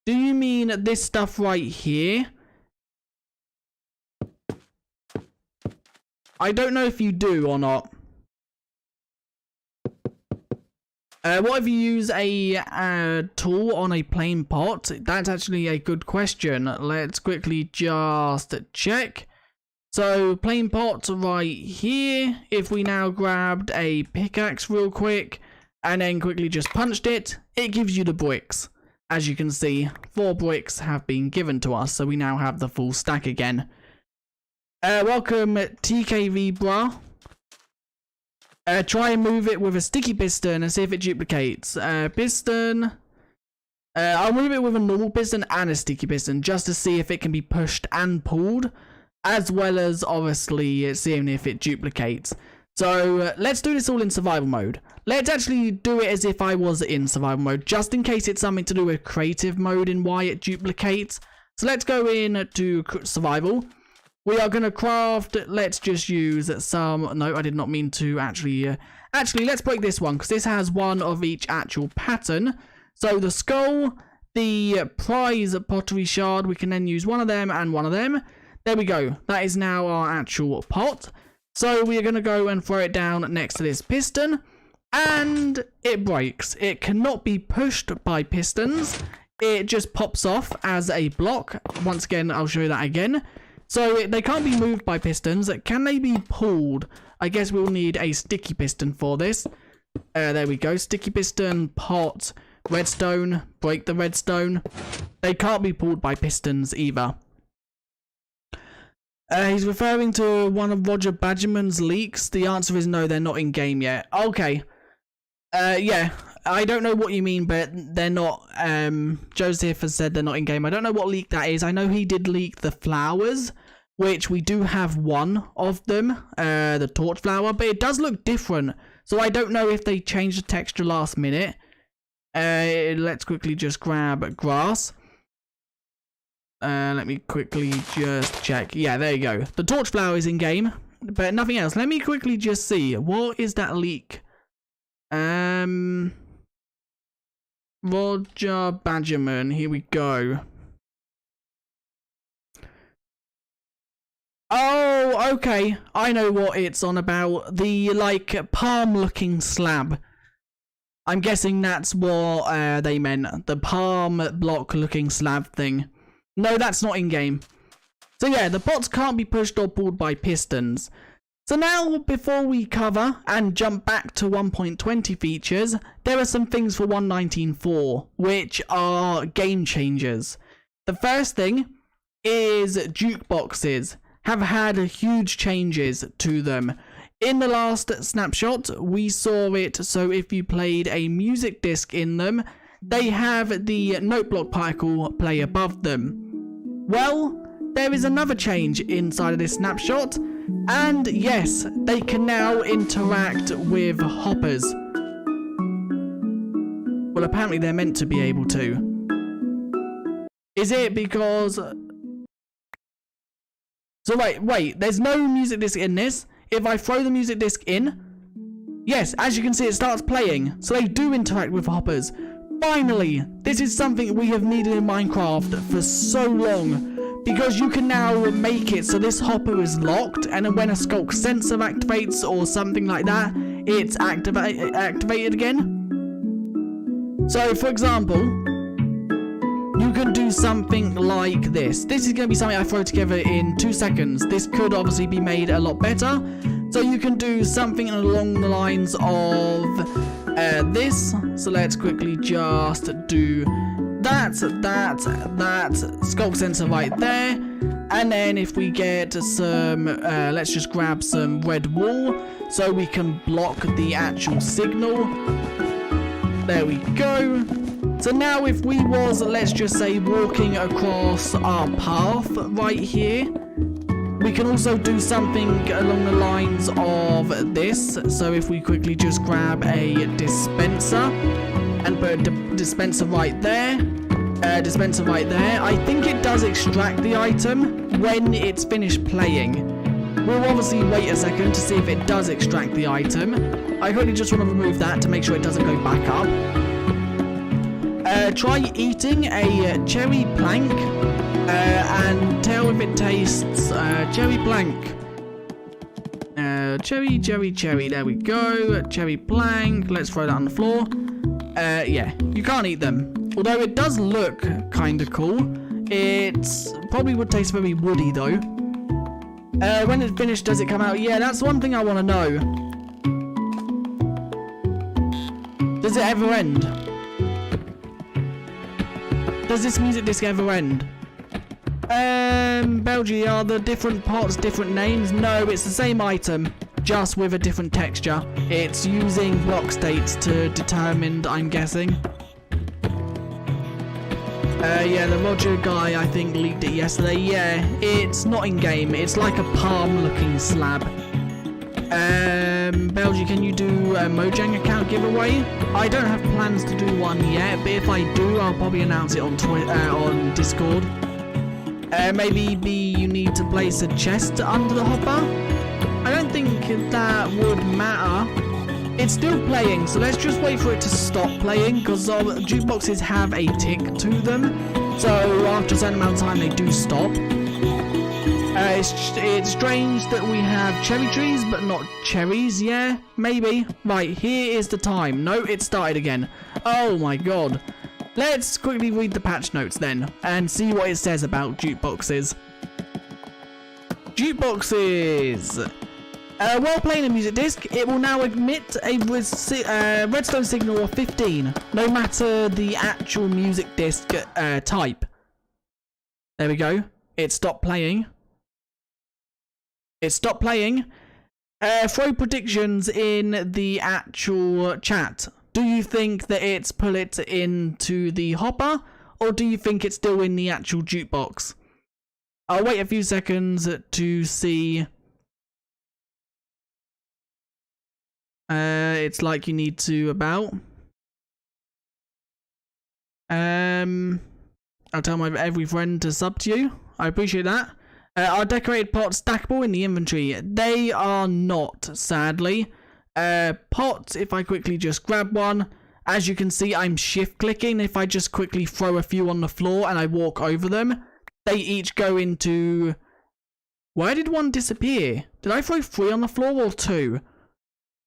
do you mean this stuff right here? I don't know if you do or not. What if you use a tool on a plain pot? That's actually a good question. Let's quickly just check. So, plain pot right here. If we now grabbed a pickaxe real quick, and then quickly just punched it, it gives you the bricks. As you can see, 4 bricks have been given to us, so we now have the full stack again. Welcome TKV brah. Try and move it with a sticky piston and see if it duplicates. Piston. I'll move it with a normal piston and a sticky piston just to see if it can be pushed and pulled, as well as obviously seeing if it duplicates. So let's do this all in survival mode. Let's actually do it as if I was in survival mode, just in case it's something to do with creative mode and why it duplicates. So let's go in to survival. We are going to craft, let's just use some, no, I did not mean to actually, let's break this one, because this has one of each actual pattern. So the skull, the prize pottery shard, we can then use one of them and one of them. There we go, that is now our actual pot. So we are going to go and throw it down next to this piston, and it breaks. It cannot be pushed by pistons, it just pops off as a block. Once again, I'll show you that again. So they can't be moved by pistons. Can they be pulled? I guess we'll need a sticky piston for this. There we go. Sticky piston, pot, redstone, break the redstone. They can't be pulled by pistons either. He's referring to one of Roger Badgerman's leaks. The answer is no, they're not in game yet. Okay. Yeah. I don't know what you mean, but they're not, Joseph has said they're not in game. I don't know what leak that is. I know he did leak the flowers, which we do have one of them, the torch flower, but it does look different. So I don't know if they changed the texture last minute. Let's quickly just grab grass. Let me quickly just check. Yeah, there you go. The torch flower is in game, but nothing else. Let me quickly just see. What is that leak? Roger Badgerman, here we go. Oh, okay. I know what it's on about. The, like, palm-looking slab. I'm guessing that's what they meant. The palm block-looking slab thing. No, that's not in-game. So yeah, the pots can't be pushed or pulled by pistons. So now, before we cover and jump back to 1.20 features, there are some things for 1.19.4, which are game changers. The first thing is jukeboxes have had huge changes to them. In the last snapshot, we saw it, so if you played a music disc in them, they have the note block particle play above them. Well, there is another change inside of this snapshot. And yes, they can now interact with hoppers. Well, apparently they're meant to be able to. Is it because... So wait, there's no music disc in this. If I throw the music disc in... Yes, as you can see, it starts playing. So they do interact with hoppers. Finally, this is something we have needed in Minecraft for so long. Because you can now make it so this hopper is locked, and then when a sculk sensor activates or something like that, it's activated again. So, for example, you can do something like this. This is going to be something I throw together in 2 seconds. This could obviously be made a lot better. So you can do something along the lines of this. So let's quickly just do that sculk sensor right there, and then if we get some let's just grab some red wool so we can block the actual signal. There we go. So now if we was, let's just say, walking across our path right here, we can also do something along the lines of this. So if we quickly just grab a dispenser and put a dispenser right there, I think it does extract the item when it's finished playing. We'll obviously wait a second to see if it does extract the item. I quickly just want to remove that to make sure it doesn't go back up. Try eating a cherry plank and tell if it tastes cherry plank. Cherry, there we go. Cherry plank, let's throw that on the floor. Yeah, you can't eat them. Although it does look kind of cool. It probably would taste very woody though. When it's finished, does it come out? Yeah, that's one thing I want to know. Does it ever end? Does this music disc ever end? Belgium, are the different parts different names? No, it's the same item, just with a different texture. It's using block states to determine, I'm guessing. Yeah, the Roger guy, I think, leaked it yesterday. Yeah, it's not in-game. It's like a palm-looking slab. Belgium, can you do a Mojang account giveaway? I don't have plans to do one yet, but if I do, I'll probably announce it on on Discord. Maybe you need to place a chest under the hopper? I don't think that would matter. It's still playing, so let's just wait for it to stop playing, because jukeboxes have a tick to them. So after a certain amount of time, they do stop. It's strange that we have cherry trees, but not cherries. Yeah, maybe. Right, here is the time. No, it started again. Oh my god. Let's quickly read the patch notes then, and see what it says about jukeboxes. Jukeboxes! While playing a music disc, it will now emit a redstone signal of 15, no matter the actual music disc type. There we go. It stopped playing. It stopped playing. Throw predictions in the actual chat. Do you think that it's put it into the hopper, or do you think it's still in the actual jukebox? I'll wait a few seconds to see. It's like you need to about. I'll tell my every friend to sub to you. I appreciate that. Are decorated pots stackable in the inventory? They are not, sadly. Pots, if I quickly just grab one, as you can see, I'm shift clicking. If I just quickly throw a few on the floor and I walk over them, they each go into... Where did one disappear? Did I throw 3 on the floor or 2?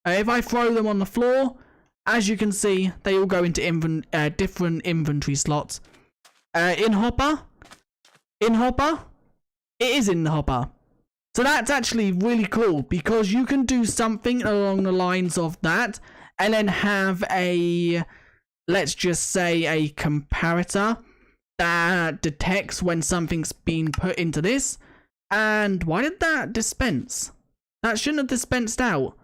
If I throw them on the floor, as you can see, they all go into different inventory slots. In hopper? In hopper? It is in the hopper. So that's actually really cool, because you can do something along the lines of that, and then have a, let's just say, a comparator that detects when something's been put into this. And why did that dispense? That shouldn't have dispensed out.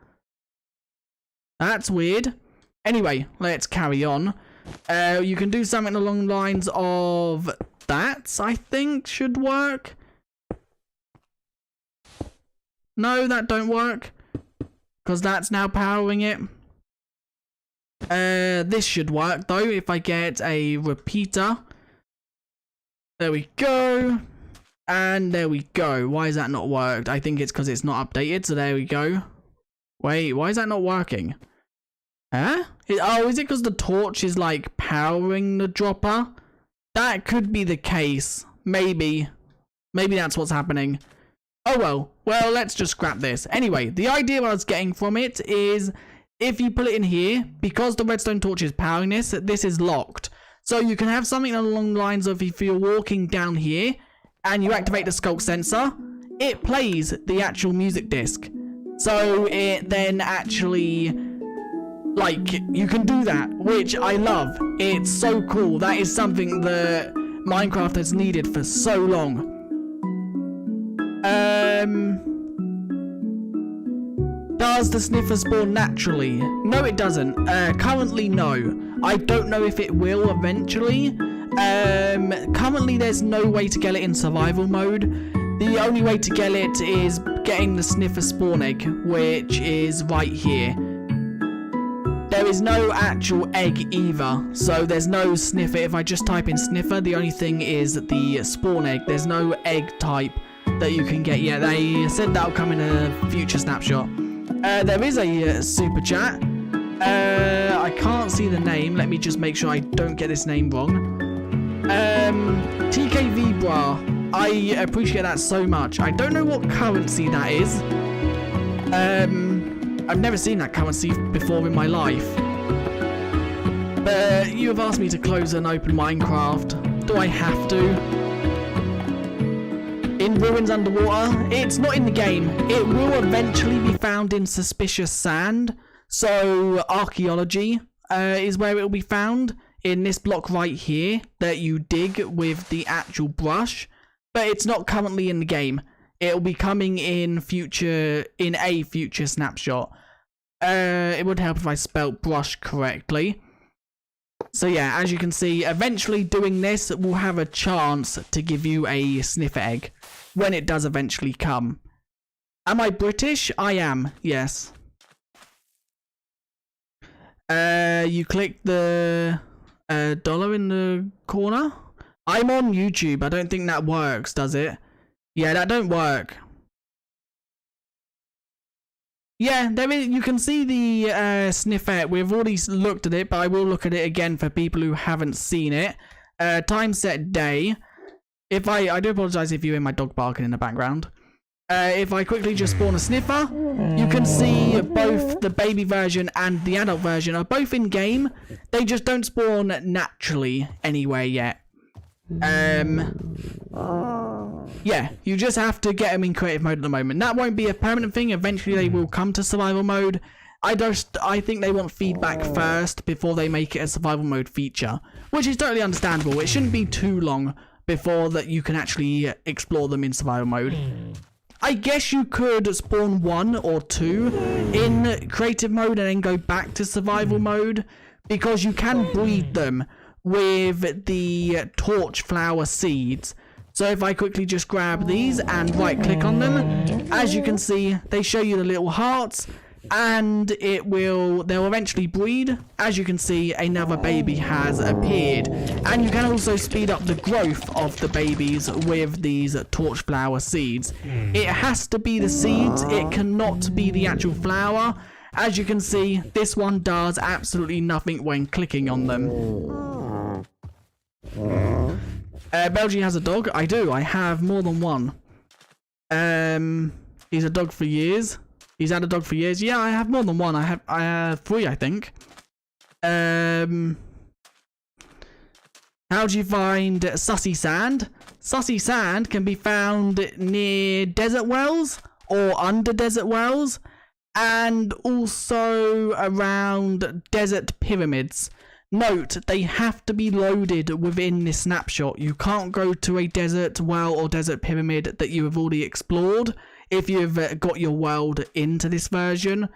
That's weird. Anyway, let's carry on. You can do something along the lines of that, I think, should work. No, that don't work, because that's now powering it. This should work, though, if I get a repeater. There we go. And there we go. Why has that not worked? I think it's because it's not updated, so there we go. Wait, why is that not working? Huh? Oh, is it because the torch is, like, powering the dropper? That could be the case. Maybe. Maybe that's what's happening. Oh well. Well, let's just scrap this. Anyway, the idea I was getting from it is, if you put it in here, because the redstone torch is powering this is locked. So you can have something along the lines of, if you're walking down here, and you activate the sculk sensor, it plays the actual music disc. So it then actually, like, you can do that, which I love. It's so cool. That is something that Minecraft has needed for so long. Does the Sniffer spawn naturally? No, it doesn't. Currently, no. I don't know if it will eventually. Currently, there's no way to get it in survival mode. The only way to get it is getting the Sniffer spawn egg, which is right here. There is no actual egg either, so there's no Sniffer. If I just type in Sniffer, the only thing is the spawn egg. There's no egg type that you can get yet. They said that'll come in a future snapshot. There is a super chat. I can't see the name. Let me just make sure I don't get this name wrong. TKV bra. I appreciate that so much. I don't know what currency that is. I've never seen that currency before in my life. But you have asked me to close and open Minecraft. Do I have to? In ruins underwater? It's not in the game. It will eventually be found in suspicious sand. So, archaeology. is where it will be found, in this block right here that you dig with the actual brush, but it's not currently in the game. It'll be coming in a future snapshot. It would help if I spelt brush correctly. So yeah, as you can see, eventually doing this will have a chance to give you a sniffer egg when it does eventually come. Am I British? I am, yes. You click the dollar in the corner. I'm on YouTube. I don't think that works, does it? Yeah, that don't work. Yeah, there is. You can see the sniffer. We've already looked at it, but I will look at it again for people who haven't seen it. Time set day. If I do apologize if you hear my dog barking in the background. If I quickly just spawn a sniffer, you can see both the baby version and the adult version are both in game. They just don't spawn naturally anywhere yet. Yeah, you just have to get them in creative mode at the moment. That won't be a permanent thing. Eventually they will come to survival mode. I think they want feedback first before they make it a survival mode feature, which is totally understandable. It shouldn't be too long before that you can actually explore them in survival mode. I guess you could spawn 1 or 2 in creative mode and then go back to survival mode, because you can breed them with the torch flower seeds. So if I quickly just grab these and right click on them, as you can see, they show you the little hearts, and they'll eventually breed. As you can see, another baby has appeared, and you can also speed up the growth of the babies with these torch flower seeds. It has to be the seeds, it cannot be the actual flower. As you can see, this one does absolutely nothing when clicking on them. Belgium has a dog. I do. I have more than one. He's a dog for years. He's had a dog for years. Yeah, I have more than one. I have 3, I think. How do you find sussy sand? Sussy sand can be found near desert wells or under desert wells, and also around desert pyramids. Note, they have to be loaded within this snapshot. You can't go to a desert well or desert pyramid that you have already explored if you've got your world into this version.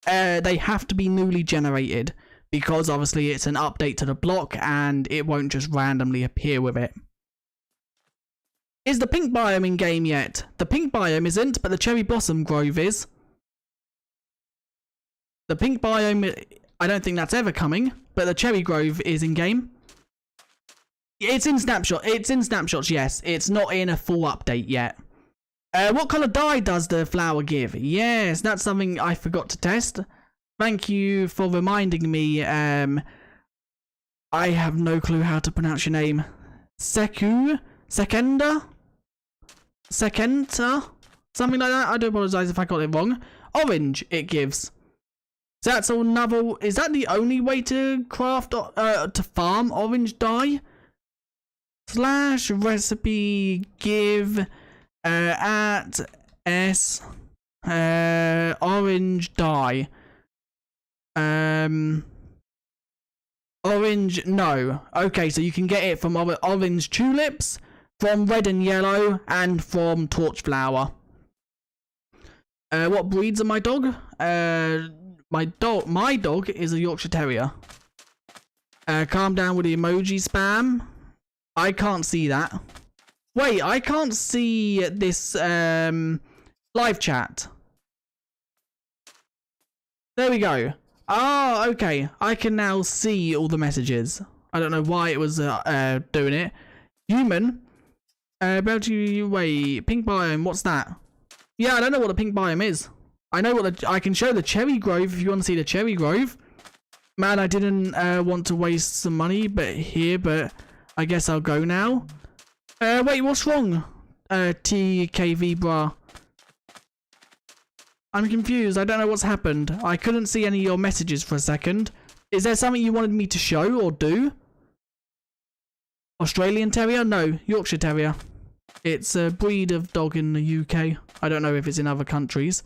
They have to be newly generated, because obviously it's an update to the block and it won't just randomly appear with it. Is the pink biome in game yet? The pink biome isn't, but the cherry blossom grove is. The pink biome, I don't think that's ever coming, but the cherry grove is in game. It's in snapshot. It's in snapshots, yes. It's not in a full update yet. What colour dye does the flower give? Yes, that's something I forgot to test. Thank you for reminding me. I have no clue how to pronounce your name. Sekenda? Sekenta? Something like that. I do apologise if I got it wrong. Orange it gives. So that's another. Is that the only way to craft to farm orange dye? / recipe give at s orange dye. Orange, no. Okay, so you can get it from orange tulips, from red and yellow, and from torch flower. What breeds are my dog? My dog is a Yorkshire Terrier. Calm down with the emoji spam. I can't see that. Wait, I can't see this live chat. There we go. Oh, okay. I can now see all the messages. I don't know why it was doing it. Human. Wait, pink biome, what's that? Yeah, I don't know what the pink biome is. I know what I can show the cherry grove if you want to see the cherry grove. Man, I didn't want to waste some money but I guess I'll go now. Wait, what's wrong? TKV bra. I'm confused. I don't know what's happened. I couldn't see any of your messages for a second. Is there something you wanted me to show or do? Australian Terrier? No, Yorkshire Terrier. It's a breed of dog in the UK. I don't know if it's in other countries.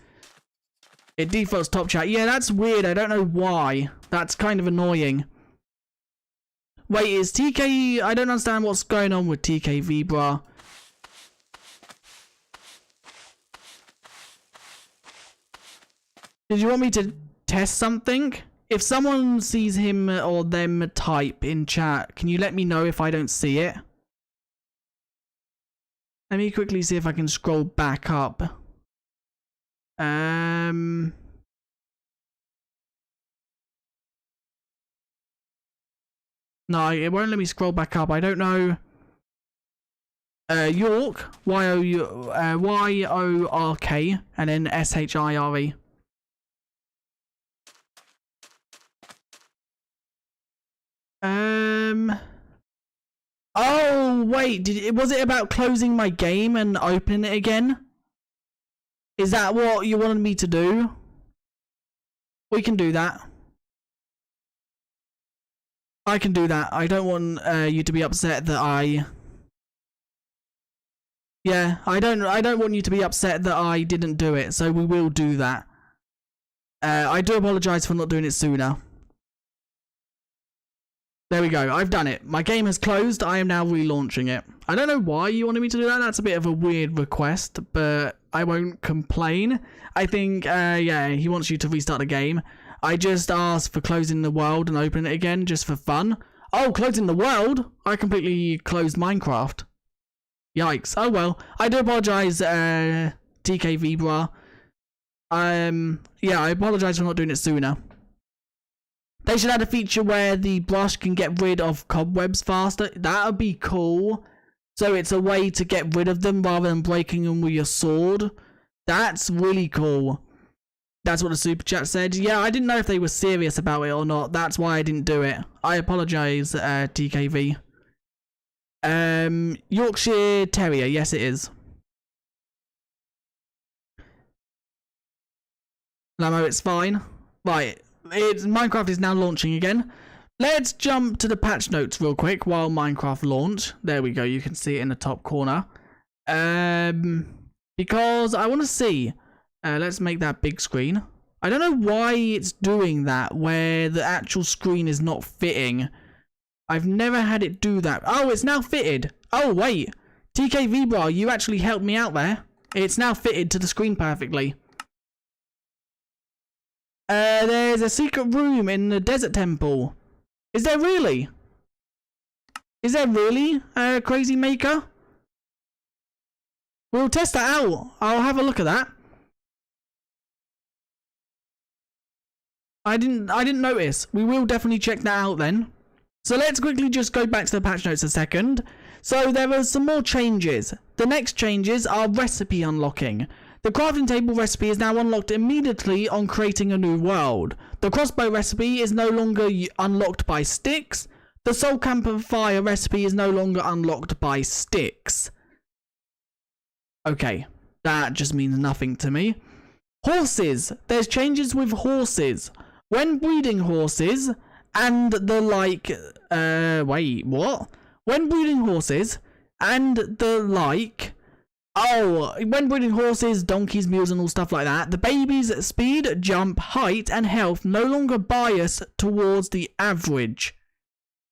It defaults top chat. Yeah, that's weird. I don't know why. That's kind of annoying. Wait, is TK... I don't understand what's going on with TKV, bruh. Did you want me to test something? If someone sees him or them type in chat, can you let me know if I don't see it? Let me quickly see if I can scroll back up. No, it won't let me scroll back up. I don't know. York, Y-O-R-K, and then S-H-I-R-E. Oh wait, was it about closing my game and opening it again? Is that what you wanted me to do? We can do that. I can do that. I don't want you to be upset that I... Yeah, I don't want you to be upset that I didn't do it, so we will do that. I do apologise for not doing it sooner. There we go, I've done it. My game has closed, I am now relaunching it. I don't know why you wanted me to do that, that's a bit of a weird request, but I won't complain. I think, yeah, he wants you to restart the game. I just asked for closing the world and opening it again, just for fun. Oh, closing the world? I completely closed Minecraft. Yikes, oh well. I do apologise, TKV, bruh. Yeah, I apologise for not doing it sooner. They should add a feature where the brush can get rid of cobwebs faster. That would be cool. So it's a way to get rid of them rather than breaking them with your sword. That's really cool. That's what the super chat said. Yeah, I didn't know if they were serious about it or not. That's why I didn't do it. I apologise, TKV. Yorkshire Terrier. Yes, it is. Lamo, it's fine. Right. Minecraft is now launching again. Let's jump to the patch notes real quick while Minecraft launch. There we go, you can see it in the top corner. Because I want to see. Let's make that big screen. I don't know why it's doing that, where the actual screen is not fitting. I've never had it do that. Oh, it's now fitted. Oh, wait. TKV bro, you actually helped me out there. It's now fitted to the screen perfectly. There's a secret room in the desert temple. Is there really? Is there really, Crazy Maker? We'll test that out. I'll have a look at that. I didn't notice. We will definitely check that out then. So let's quickly just go back to the patch notes a second. So there are some more changes. The next changes are recipe unlocking. The crafting table recipe is now unlocked immediately on creating a new world. The crossbow recipe is no longer unlocked by sticks. The soul campfire recipe is no longer unlocked by sticks. Okay, that just means nothing to me. Horses. There's changes with horses. When breeding horses and the like... wait, what? When breeding horses and the like... Oh, when breeding horses, donkeys, mules and all stuff like that, the baby's speed, jump, height and health no longer bias towards the average.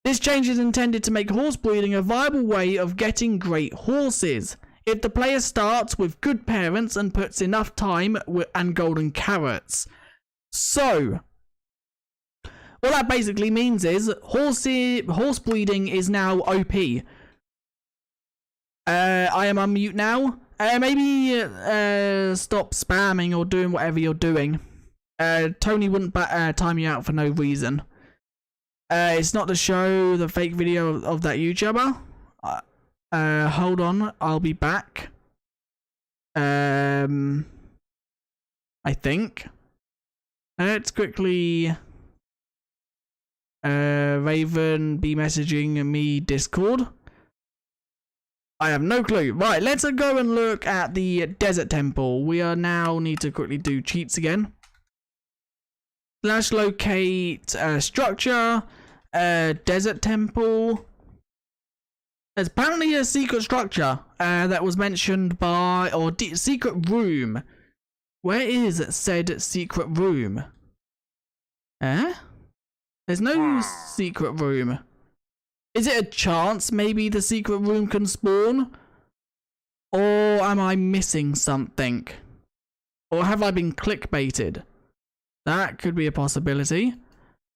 This change is intended to make horse breeding a viable way of getting great horses. If the player starts with good parents and puts enough time and golden carrots. So, what that basically means is horse breeding is now OP. I am on mute now. Maybe stop spamming or doing whatever you're doing. Tony wouldn't time you out for no reason. It's not to show the fake video of that YouTuber. Hold on, I'll be back. I think. Let's quickly... Raven be messaging me Discord. I have no clue. Right, let's go and look at the desert temple. We are now need to quickly do cheats again. Slash locate structure, desert temple. There's apparently a secret structure that was mentioned by, or secret room Where is said secret room? Eh? There's no secret room. Is it a chance maybe the secret room can spawn? Or am I missing something? Or have I been clickbaited? That could be a possibility.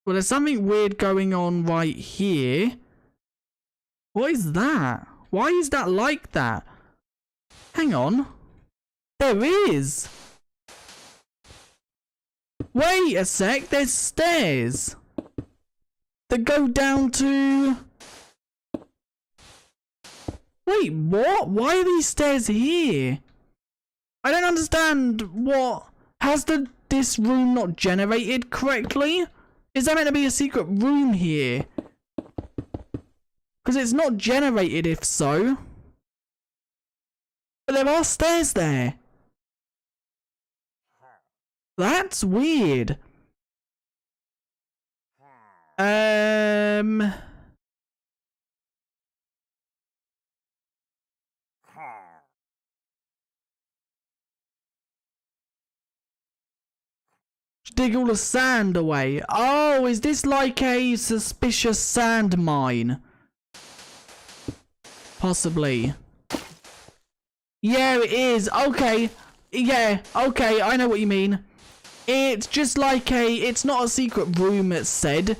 Well, there's something weird going on right here. What is that? Why is that like that? Hang on. There is. Wait a sec, there's stairs that go down to... Wait, what? Why are these stairs here? I don't understand what... Has this room not generated correctly? Is there meant to be a secret room here? Because it's not generated if so. But there are stairs there. That's weird. Dig all the sand away. Oh, is this like a suspicious sand mine? Possibly. Yeah, it is. Okay. Yeah, okay, I know what you mean. It's just like it's not a secret room, it's said,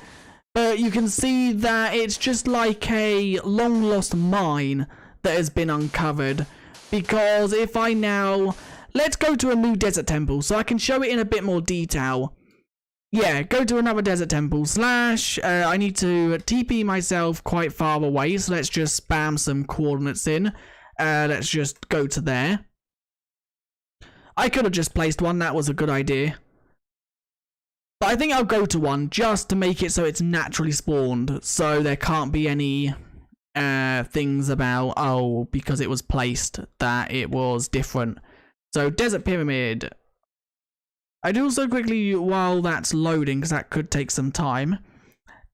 but you can see that it's just like a long lost mine that has been uncovered. Because if I now, let's go to a new desert temple so I can show it in a bit more detail. Yeah, go to another desert temple / I need to TP myself quite far away, so let's just spam some coordinates in. Let's just go to there. I could have just placed one, that was a good idea. But I think I'll go to one just to make it so it's naturally spawned. So there can't be any things about, oh, because it was placed, that it was different. So Desert Pyramid. I do also quickly, while that's loading, because that could take some time.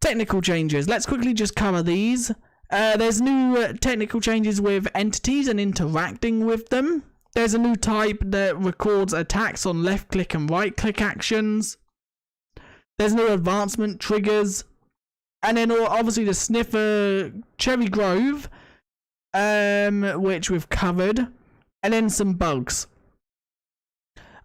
Technical changes. Let's quickly just cover these. There's new technical changes with entities and interacting with them. There's a new type that records attacks on left click and right click actions. There's no advancement triggers. And then obviously the Sniffer Cherry Grove, which we've covered. And then some bugs.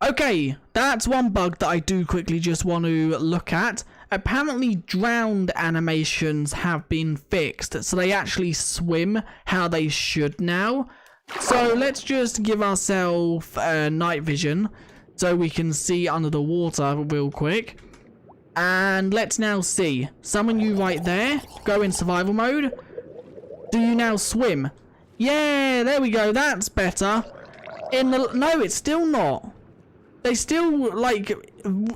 Okay, that's one bug that I do quickly just want to look at. Apparently drowned animations have been fixed, so they actually swim how they should now. So let's just give ourselves night vision so we can see under the water real quick. And let's now see. Summon you right there. Go in survival mode. Do you now swim? Yeah, there we go. That's better. No, it's still not. They still, like,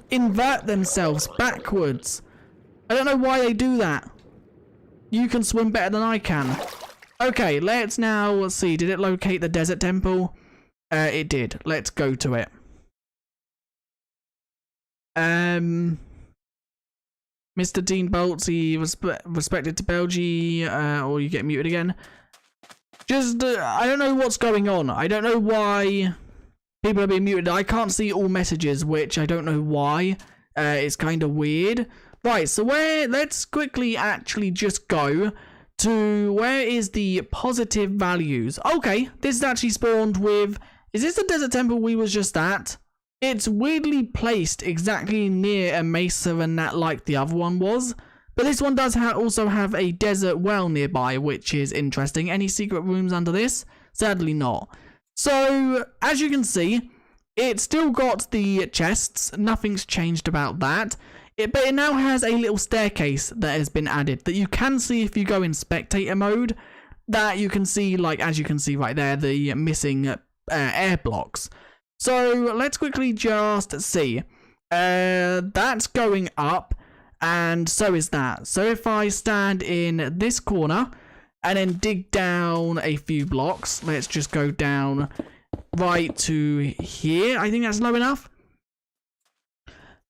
invert themselves backwards. I don't know why they do that. You can swim better than I can. Okay, let's now see. Did it locate the desert temple? It did. Let's go to it. Mr. Dean Bolts, he was respected to Belgie, or you get muted again. Just, I don't know what's going on. I don't know why people are being muted. I can't see all messages, which I don't know why. It's kind of weird. Right, so let's quickly actually just go to where is the positive values. Okay, this is actually spawned with, is this the desert temple we was just at? It's weirdly placed exactly near a mesa and that like the other one was. But this one does also have a desert well nearby, which is interesting. Any secret rooms under this? Sadly not. So, as you can see, it's still got the chests. Nothing's changed about that. But it now has a little staircase that has been added that you can see if you go in spectator mode. That you can see, like, as you can see right there, the missing air blocks. So, let's quickly just see. That's going up, and so is that. So, if I stand in this corner and then dig down a few blocks, let's just go down right to here. I think that's low enough.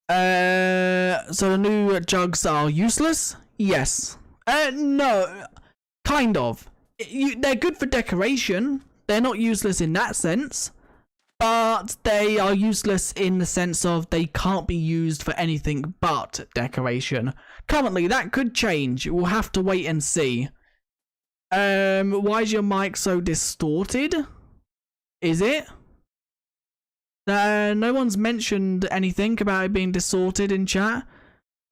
So the new jugs are useless? Yes. No. Kind of. They're good for decoration. They're not useless in that sense. but they are useless in the sense of they can't be used for anything but decoration. Currently, that could change. We'll have to wait and see. Why is your mic so distorted? Is it? No one's mentioned anything about it being distorted in chat.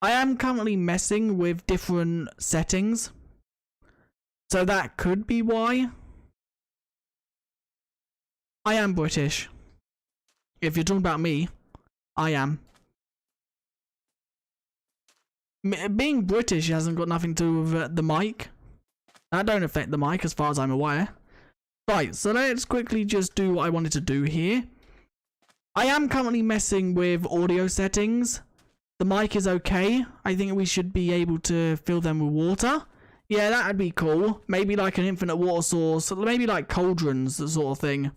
I am currently messing with different settings, so that could be why. I am British. If you're talking about me, I am. Being British hasn't got nothing to do with the mic. That don't affect the mic as far as I'm aware. Right, so let's quickly just do what I wanted to do here. I am currently messing with audio settings. The mic is okay. I think we should be able to fill them with water. Yeah, that'd be cool. Maybe like an infinite water source. Maybe like cauldrons, sort of thing.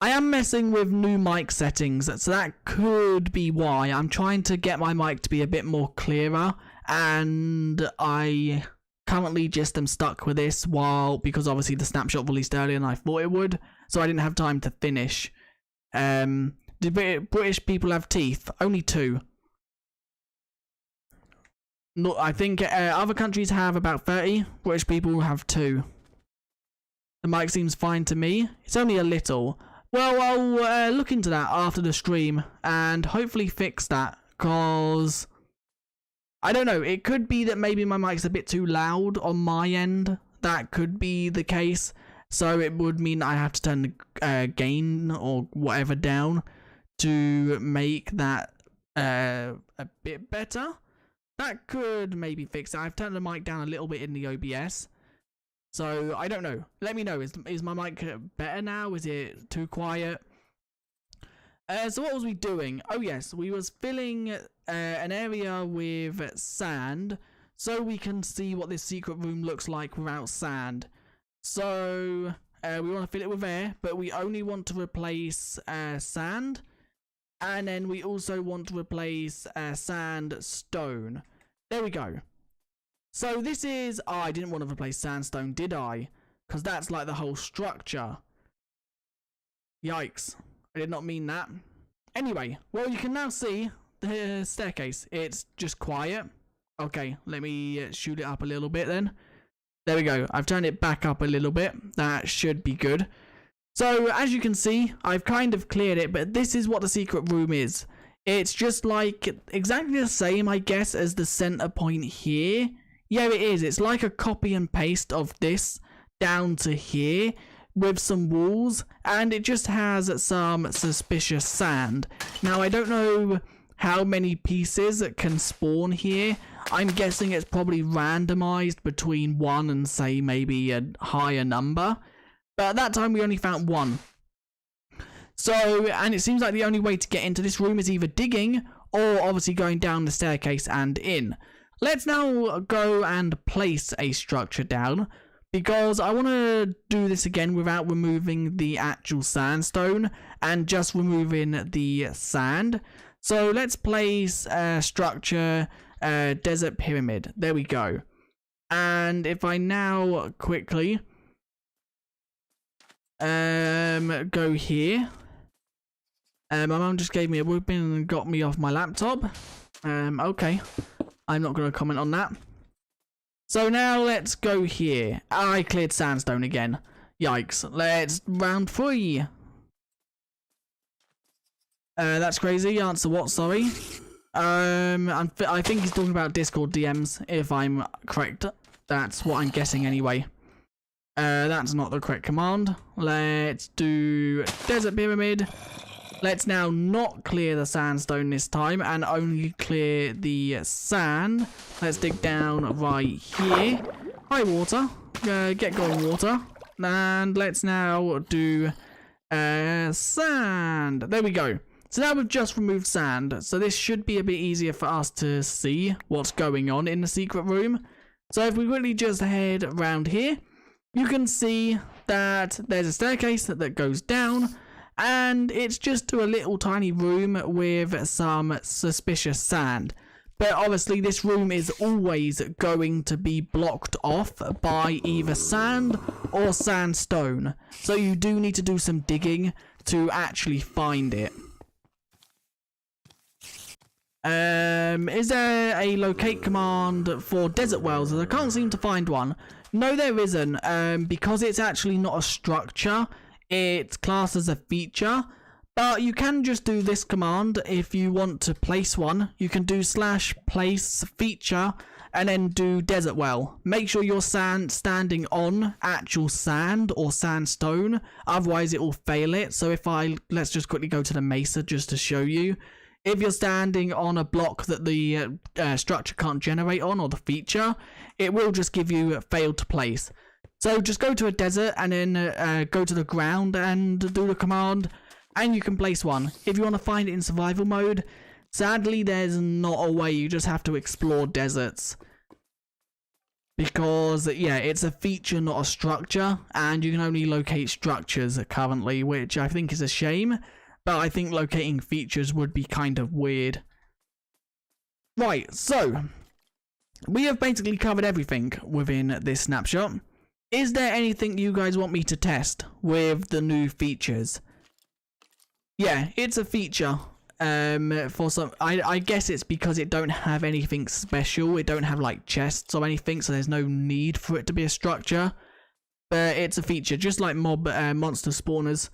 I am messing with new mic settings, so that could be why. I'm trying to get my mic to be a bit more clearer, and I currently just am stuck with this because obviously the Snapshot released earlier than I thought it would, so I didn't have time to finish. Do British people have teeth? Only 2. No, I think other countries have about 30. British people have 2. The mic seems fine to me. It's only a little. Well, I'll look into that after the stream and hopefully fix that, because I don't know, it could be that maybe my mic's a bit too loud on my end. That could be the case, so it would mean I have to turn the gain or whatever down to make that a bit better. That could maybe fix it. I've turned the mic down a little bit in the OBS. So, I don't know. Let me know. Is my mic better now? Is it too quiet? So what was we doing? Oh yes, we was filling an area with sand so we can see what this secret room looks like without sand. So, we want to fill it with air, but we only want to replace sand. And then we also want to replace sandstone. There we go. So this is... Oh, I didn't want to replace sandstone, did I? Because that's like the whole structure. Yikes. I did not mean that. Anyway, well, you can now see the staircase. It's just quiet. Okay, let me shoot it up a little bit then. There we go. I've turned it back up a little bit. That should be good. So, as you can see, I've kind of cleared it, but this is what the secret room is. It's just like exactly the same, I guess, as the center point here. Yeah, it is. It's like a copy and paste of this down to here with some walls, and it just has some suspicious sand. Now, I don't know how many pieces can spawn here. I'm guessing it's probably randomized between 1 and, say, maybe a higher number. But at that time, we only found 1. So, and it seems like the only way to get into this room is either digging or obviously going down the staircase and in. Let's now go and place a structure down, because I want to do this again without removing the actual sandstone and just removing the sand. So let's place a structure, desert pyramid. There we go. And if I now quickly go here. My mum just gave me a whooping and got me off my laptop. Okay. I'm not going to comment on that. So now let's go here. I cleared sandstone again. Yikes. Let's round 3. That's crazy. Answer what? Sorry. I think he's talking about Discord DMs, if I'm correct. That's what I'm guessing anyway. That's not the correct command. Let's do desert pyramid. Let's now not clear the sandstone this time and only clear the sand. Let's dig down right here. Hi, water. Get going, water. And let's now do sand. There we go. So now we've just removed sand. So this should be a bit easier for us to see what's going on in the secret room. So if we quickly just head around here, you can see that there's a staircase that goes down. And it's just to a little tiny room with some suspicious sand. But obviously this room is always going to be blocked off by either sand or sandstone. So you do need to do some digging to actually find it. Is there a locate command for desert wells? I can't seem to find one. No, there isn't. Because it's actually not a structure. It's classed as a feature. But you can just do this command if you want to place one. You can do /place feature and then do desert well. Make sure you're standing on actual sand or sandstone, otherwise it will fail it. So let's just quickly go to the mesa just to show you. If you're standing on a block that the structure can't generate on, or the feature, it will just give you failed to place. So just go to a desert and then go to the ground and do the command, and you can place one. If you want to find it in survival mode, sadly there's not a way. You just have to explore deserts, because yeah, it's a feature, not a structure, and you can only locate structures currently, which I think is a shame. But I think locating features would be kind of weird. Right, so we have basically covered everything within this snapshot. Is there anything you guys want me to test with the new features? Yeah, it's a feature. For some, I guess it's because it don't have anything special. It don't have like chests or anything, so there's no need for it to be a structure. But it's a feature, just like monster spawners.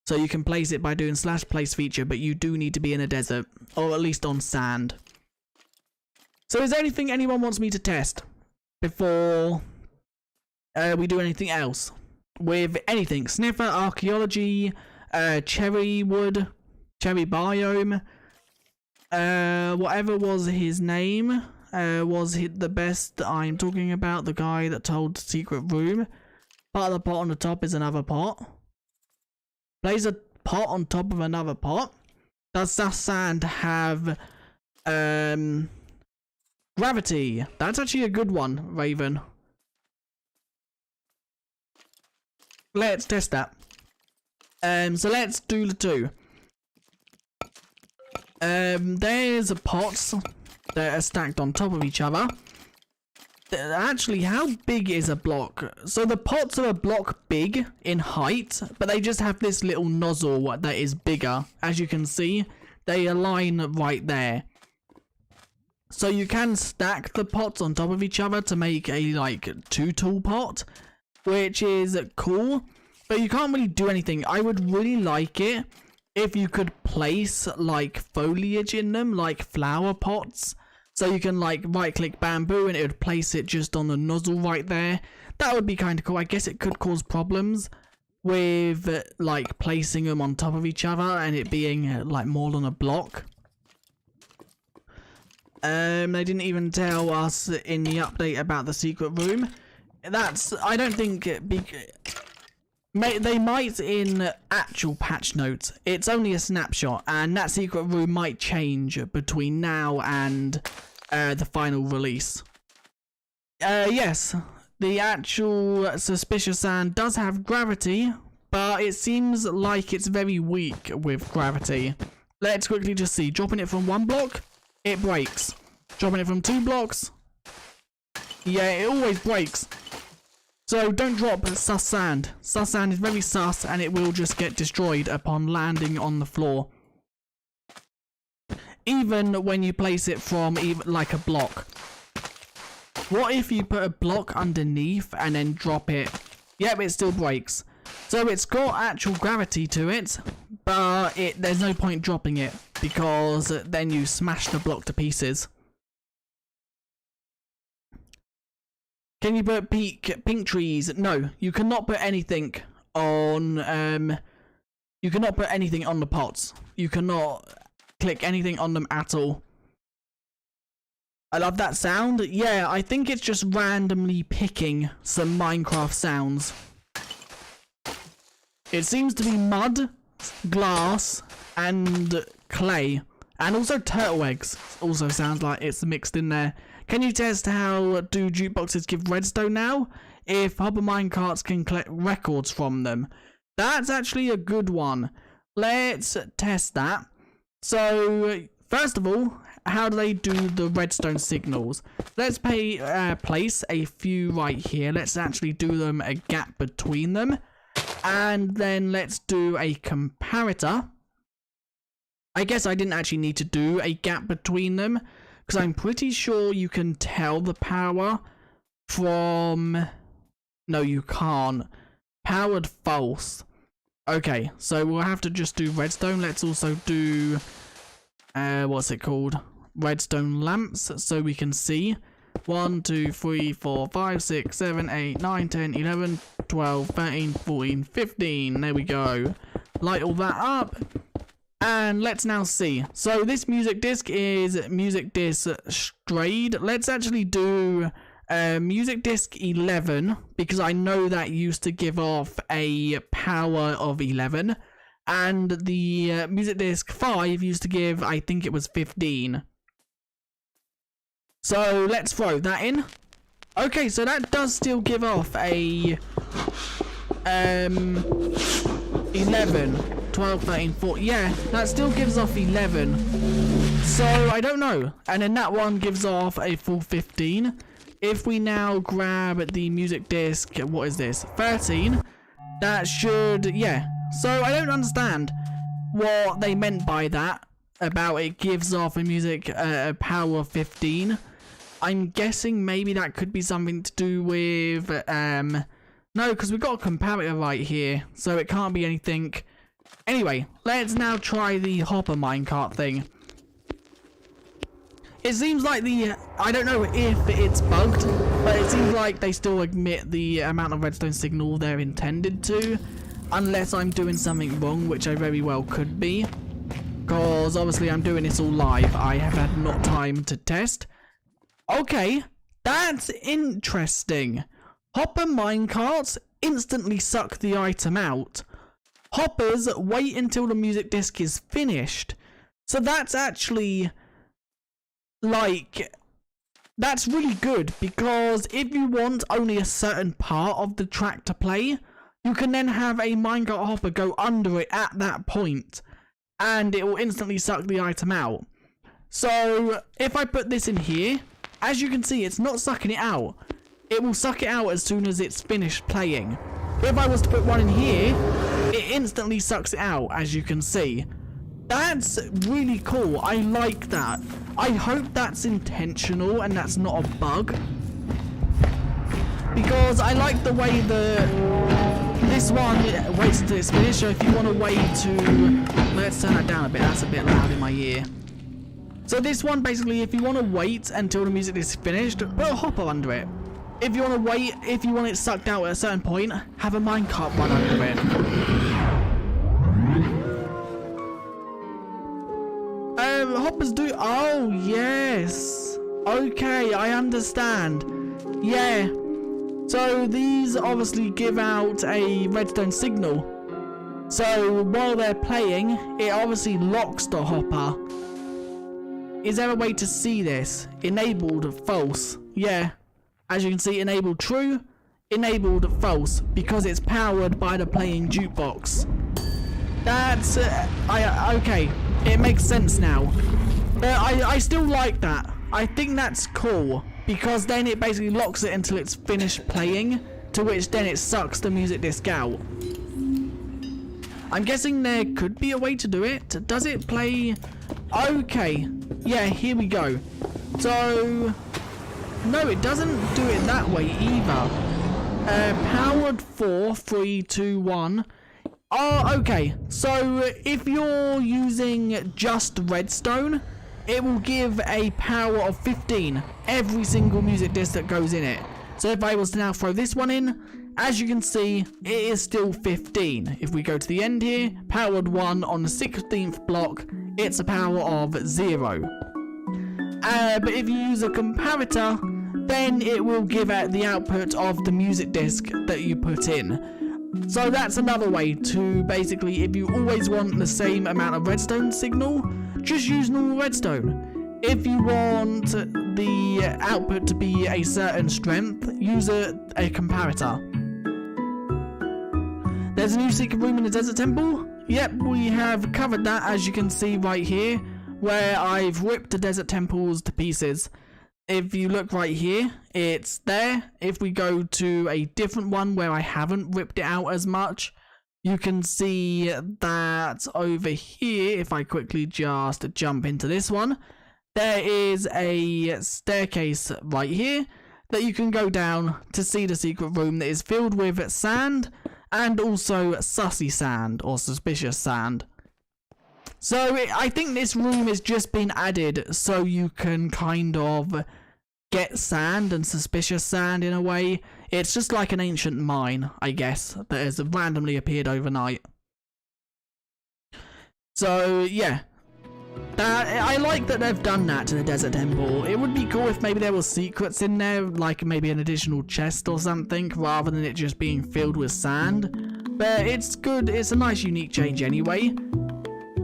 So you can place it by doing /place feature, but you do need to be in a desert, or at least on sand. So is there anything anyone wants me to test before we do anything else? With anything, Sniffer, Archeology, cherry wood, cherry biome, whatever was his name, was he the best I'm talking about, the guy that told secret room. Part of the pot on the top is another pot. Place a pot on top of another pot. Does that sand have gravity? That's actually a good one, Raven. Let's test that. So let's do the two. There's pots that are stacked on top of each other. Actually, how big is a block? So the pots are a block big in height, but they just have this little nozzle that is bigger. As you can see, they align right there. So you can stack the pots on top of each other to make a like 2-tool pot, which is cool, but you can't really do anything. I would really like it if you could place like foliage in them, like flower pots. So you can like right click bamboo and it would place it just on the nozzle right there. That would be kind of cool. I guess it could cause problems with like placing them on top of each other and it being like more than a block. They didn't even tell us in the update about the secret room. I don't think they might in actual patch notes. It's only a snapshot, and that secret room might change between now and the final release. Yes, the actual suspicious sand does have gravity, but it seems like it's very weak with gravity. Let's quickly just see. Dropping it from 1 block, it breaks. Dropping it from 2 blocks, yeah, it always breaks. So don't drop sus sand. Sus sand is very sus and it will just get destroyed upon landing on the floor. Even when you place it from like a block. What if you put a block underneath and then drop it? Yep, it still breaks. So it's got actual gravity to it, but there's no point dropping it because then you smash the block to pieces. Can you put pink trees? No, you cannot put anything on you cannot put anything on the pots. You cannot click anything on them at all. I love that sound. Yeah, I think it's just randomly picking some Minecraft sounds. It seems to be mud, glass, and clay. And also turtle eggs. Also sounds like it's mixed in there. Can you test how do jukeboxes give redstone now? If hopper minecarts can collect records from them. That's actually a good one. Let's test that. So, first of all, how do they do the redstone signals? Let's place a few right here. Let's actually do them a gap between them. And then let's do a comparator. I guess I didn't actually need to do a gap between them, because I'm pretty sure you can tell the power from... No, you can't. Powered false. Okay, so we'll have to just do redstone. Let's also do... what's it called? Redstone lamps, so we can see. 1, 2, 3, 4, 5, 6, 7, 8, 9, 10, 11, 12, 13, 14, 15. There we go. Light all that up. And let's now see. So this music disc is music disc strayed. Let's actually do music disc 11, because I know that used to give off a power of 11. And the music disc 5 used to give, I think it was 15. So let's throw that in. Okay, so that does still give off a 11, 12, 13, 14. Yeah, that still gives off 11. So I don't know. And then that one gives off a full 15. If we now grab the music disc, what is this? 13. That should, yeah. So I don't understand what they meant by that, about it gives off a music power of 15. I'm guessing maybe that could be something to do with, no, because we've got a comparator right here, so it can't be anything. Anyway, let's now try the hopper minecart thing. It seems like I don't know if it's bugged, but it seems like they still admit the amount of redstone signal they're intended to. Unless I'm doing something wrong, which I very well could be. Because obviously I'm doing this all live. I have had not time to test. Okay, that's interesting. Hopper minecarts instantly suck the item out. Hoppers wait until the music disc is finished. So that's actually... like... that's really good, because if you want only a certain part of the track to play... you can then have a minecart hopper go under it at that point, and it will instantly suck the item out. So, if I put this in here, as you can see, it's not sucking it out. It will suck it out as soon as it's finished playing. If I was to put one in here, it instantly sucks it out, as you can see. That's really cool. I like that. I hope that's intentional and that's not a bug. Because I like the way this one waits until it's finished, so if you want to wait to... let's turn that down a bit, that's a bit loud in my ear. So this one, basically, if you want to wait until the music is finished, put a hopper under it. If you want to wait, if you want it sucked out at a certain point, have a minecart run under it. Hoppers do... oh, yes. Okay, I understand. Yeah. So these obviously give out a redstone signal. So while they're playing, it obviously locks the hopper. Is there a way to see this? Enabled false. Yeah. As you can see, enabled true, enabled false, because it's powered by the playing jukebox. That's okay. It makes sense now. But I still like that. I think that's cool. Because then it basically locks it until it's finished playing, to which then it sucks the music disc out. I'm guessing there could be a way to do it. Does it play... okay. Yeah, here we go. So... no, it doesn't do it that way either. Powered 4, 3, 2, 1. Oh, okay. So if you're using just redstone... it will give a power of 15 every single music disc that goes in it. So if I was to now throw this one in, as you can see, it is still 15. If we go to the end here, powered 1 on the 16th block, it's a power of 0. But if you use a comparator, then it will give out the output of the music disc that you put in. So that's another way to basically, if you always want the same amount of redstone signal, just use normal redstone. If you want the output to be a certain strength, use a comparator. There's a new secret room in the desert temple. Yep, we have covered that, as you can see right here. where I've ripped the desert temples to pieces. If you look right here, it's there. If we go to a different one where I haven't ripped it out as much, you can see that over here, if I quickly just jump into this one, there is a staircase right here that you can go down to see the secret room that is filled with sand and also sussy sand or suspicious sand. So I think this room has just been added so you can kind of get sand and suspicious sand in a way. It's just like an ancient mine, I guess, that has randomly appeared overnight. So yeah, I like that they've done that to the desert temple. It would be cool if maybe there were secrets in there, like maybe an additional chest or something, rather than it just being filled with sand. But it's good, it's a nice unique change anyway.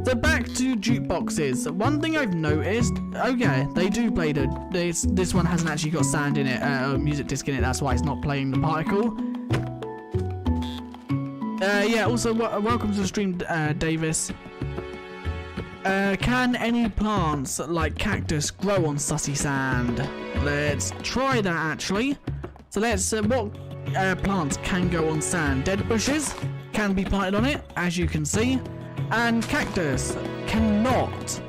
So back to jukeboxes. One thing I've noticed, okay, they do play this one hasn't actually got sand in it, a music disc in it, that's why it's not playing the particle. Yeah, also welcome to the stream, Davis. Can any plants like cactus grow on sussy sand? Let's try that actually. So let's, what plants can go on sand? Dead bushes can be planted on it, as you can see. And cactus cannot.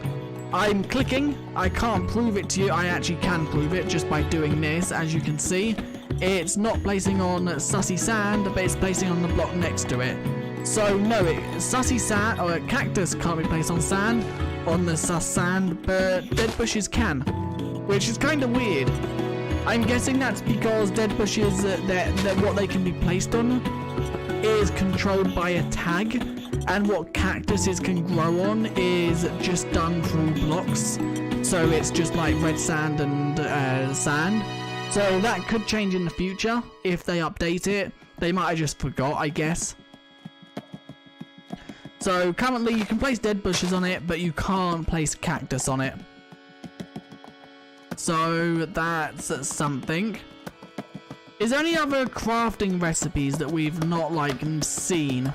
I'm clicking, I can't prove it to you, I actually can prove it just by doing this, as you can see. It's not placing on sussy sand, but it's placing on the block next to it. So no, sussy sand, or cactus can't be placed on sand, on the sus sand, but dead bushes can. Which is kind of weird. I'm guessing that's because dead bushes, that what they can be placed on is controlled by a tag. And what cactuses can grow on is just done through blocks. So it's just like red sand and sand. So that could change in the future if they update it. They might have just forgot, I guess. So currently you can place dead bushes on it, but you can't place cactus on it. So that's something. Is there any other crafting recipes that we've not like seen?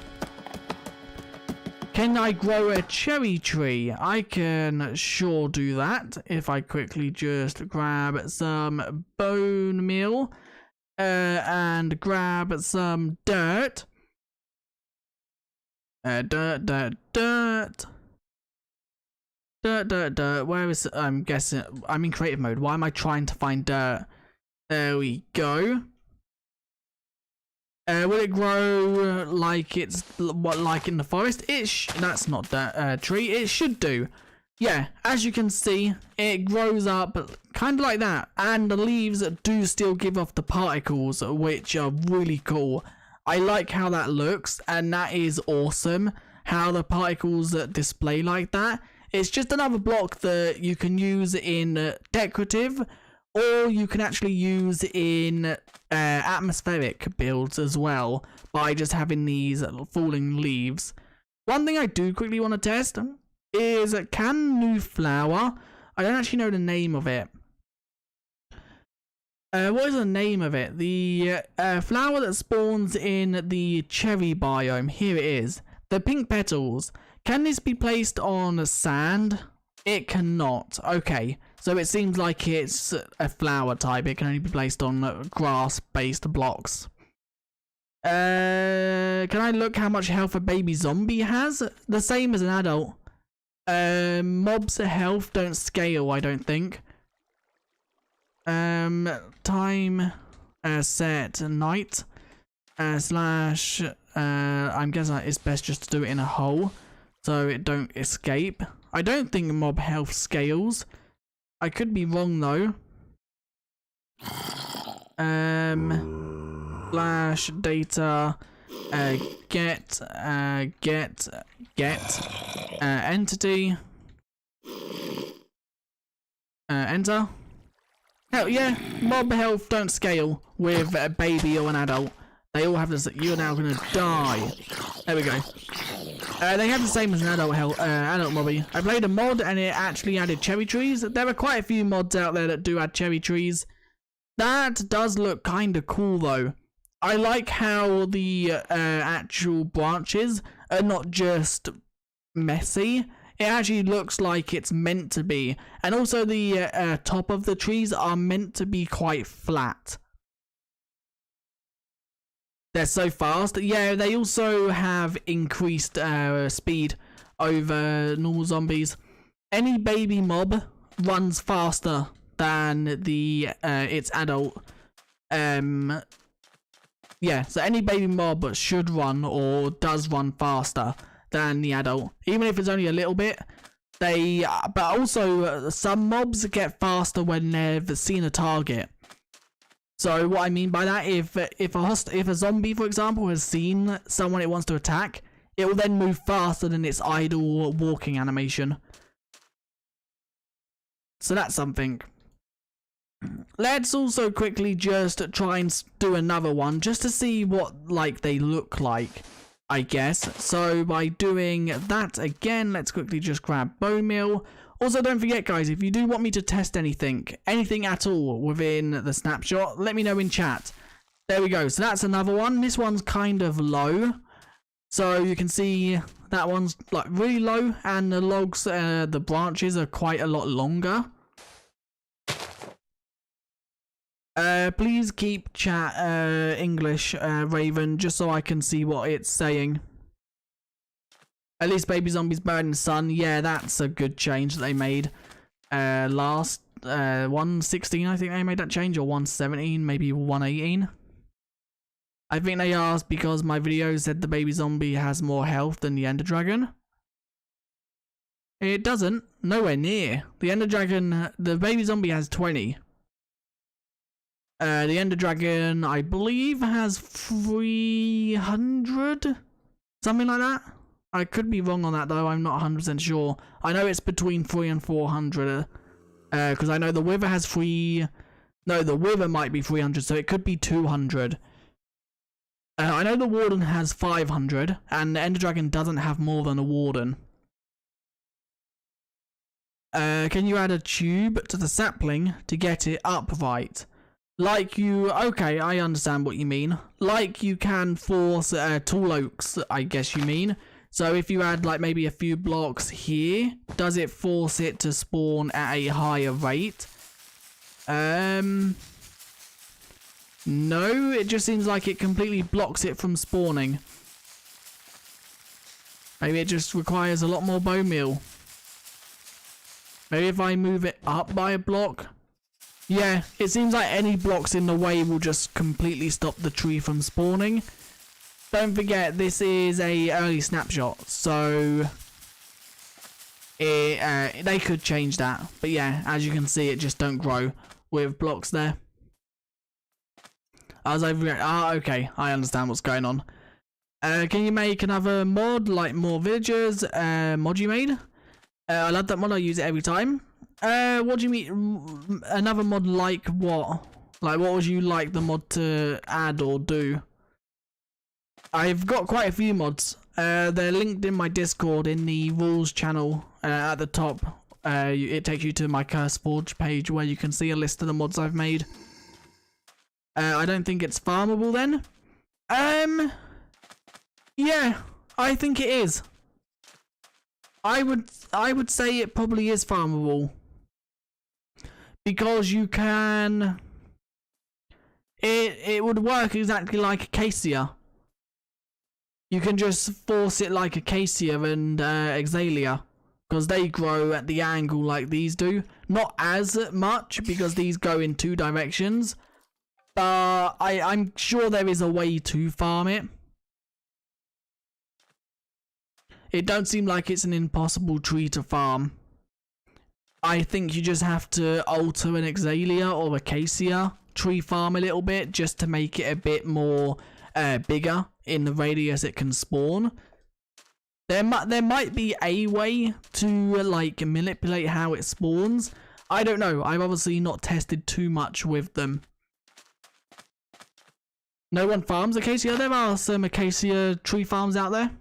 Can I grow a cherry tree? I can sure do that if I quickly just grab some bone meal and grab some dirt. Dirt. Where is it? I'm guessing I'm in creative mode. Why am I trying to find dirt? There we go. Will it grow like it's like in the forest? That's not that tree. It should do. Yeah, as you can see, it grows up kind of like that, and the leaves do still give off the particles, which are really cool. I like how that looks, and that is awesome. How the particles display like that. It's just another block that you can use in decorative, or you can actually use in atmospheric builds as well, by just having these falling leaves. One thing I do quickly want to test is, can new flower, I don't actually know the name of it. What is the name of it? The flower that spawns in the cherry biome, here it is. The pink petals. Can this be placed on sand? It cannot. Okay. So it seems like it's a flower type. It can only be placed on grass-based blocks. Can I look how much health a baby zombie has? The same as an adult. Mobs' health don't scale, I don't think. Time set night slash. I'm guessing it's best just to do it in a hole so it don't escape. I don't think mob health scales. I could be wrong though. Slash data get entity enter. Hell yeah, mob health don't scale with a baby or an adult. They all have this. You're now gonna die. There we go. They have the same as an adult mobby. I played a mod and it actually added cherry trees. There are quite a few mods out there that do add cherry trees. That does look kind of cool though. I like how the actual branches are not just messy. it actually looks like it's meant to be. And also the top of the trees are meant to be quite flat. They're so fast. Yeah, they also have increased speed over normal zombies. Any baby mob runs faster than the its adult. Yeah, so any baby mob should run or does run faster than the adult, even if it's only a little bit. But also some mobs get faster when they've seen a target. So what I mean by that, if a zombie, for example, has seen someone it wants to attack, it will then move faster than its idle walking animation. So that's something. Let's also quickly just try and do another one just to see what they look like, I guess. So by doing that again, let's quickly just grab bone meal. Also, don't forget, guys, if you do want me to test anything at all within the snapshot, let me know in chat. There we go. So that's another one. This one's kind of low. So you can see that one's like really low, and the logs, the branches are quite a lot longer. Please keep chat English, Raven, just so I can see what it's saying. At least baby zombies buried in the sun. Yeah, that's a good change that they made. Last 116, I think they made that change, or 117, maybe 118. I think they asked because my video said the baby zombie has more health than the ender dragon. It doesn't. Nowhere near. The ender dragon, the baby zombie has 20. The ender dragon, I believe, has 300? Something like that? I could be wrong on that though, I'm not 100% sure. I know it's between 300 and 400. Because I know the wither has 3... No, the wither might be 300, so it could be 200. I know the warden has 500, and the ender dragon doesn't have more than a warden. Can you add a tube to the sapling to get it upright? Like you... Okay, I understand what you mean. Like you can force tall oaks, I guess you mean. So if you add like maybe a few blocks here, does it force it to spawn at a higher rate? No, it just seems like it completely blocks it from spawning. Maybe it just requires a lot more bone meal. Maybe if I move it up by a block. Yeah, it seems like any blocks in the way will just completely stop the tree from spawning. Don't forget, this is a early snapshot, so they could change that. But yeah, as you can see, it just don't grow with blocks there. I was over. Okay, I understand what's going on. Can you make another mod, like more villagers? Mod you made? I love that mod. I use it every time. What do you mean? Another mod like what? Like what would you like the mod to add or do? I've got quite a few mods. They're linked in my Discord in the rules channel at the top. It takes you to my CurseForge page where you can see a list of the mods I've made. I don't think it's farmable then. Yeah, I think it is. I would say it probably is farmable. Because you can... It would work exactly like Acacia. You can just force it like Acacia and Exalia. Because they grow at the angle like these do. Not as much because these go in two directions. But I'm sure there is a way to farm it. It don't seem like it's an impossible tree to farm. I think you just have to alter an Exalia or Acacia tree farm a little bit just to make it a bit more bigger in the radius it can spawn. There might be a way to like manipulate how it spawns. I don't know. I've obviously not tested too much with them. No one farms Acacia? There are some Acacia tree farms out there.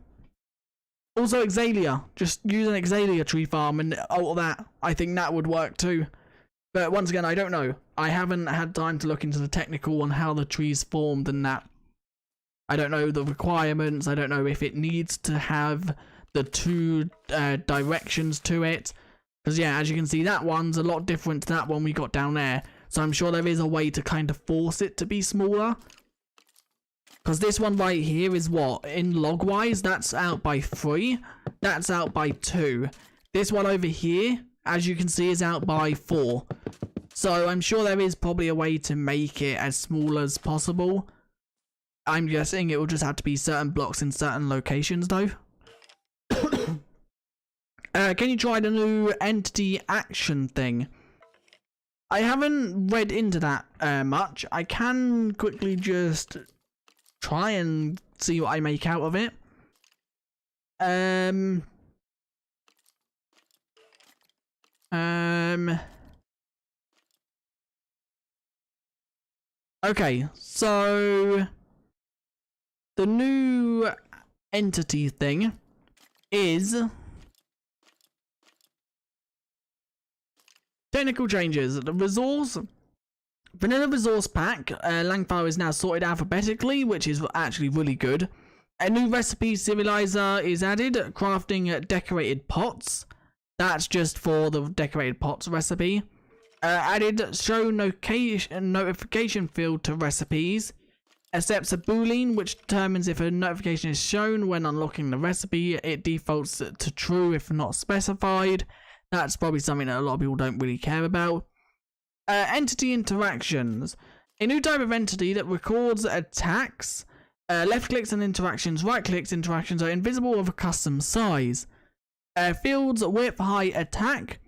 Also Exalia. Just use an Exalia tree farm and alter that. I think that would work too. But once again, I don't know. I haven't had time to look into the technical on how the tree's formed and that. I don't know the requirements. I don't know if it needs to have the two directions to it. Because yeah, as you can see, that one's a lot different to that one we got down there. So I'm sure there is a way to kind of force it to be smaller. Because this one right here is what? In log-wise, that's out by 3. That's out by 2. This one over here, as you can see, is out by 4. So I'm sure there is probably a way to make it as small as possible. I'm guessing it will just have to be certain blocks in certain locations though. Can you try the new entity action thing? I haven't read into that much. I can quickly just try and see what I make out of it. Okay, so the new entity thing is technical changes. The resource vanilla resource pack Langfire is now sorted alphabetically, which is actually really good. A new recipe serializer is added, crafting decorated pots. That's just for the decorated pots recipe. Added show notification field to recipes. Accepts a boolean which determines if a notification is shown when unlocking the recipe. It defaults to true if not specified. That's probably something that a lot of people don't really care about. Entity interactions. A new type of entity that records attacks. Left clicks and interactions. Right clicks interactions are invisible of a custom size. Fields width, height, attack.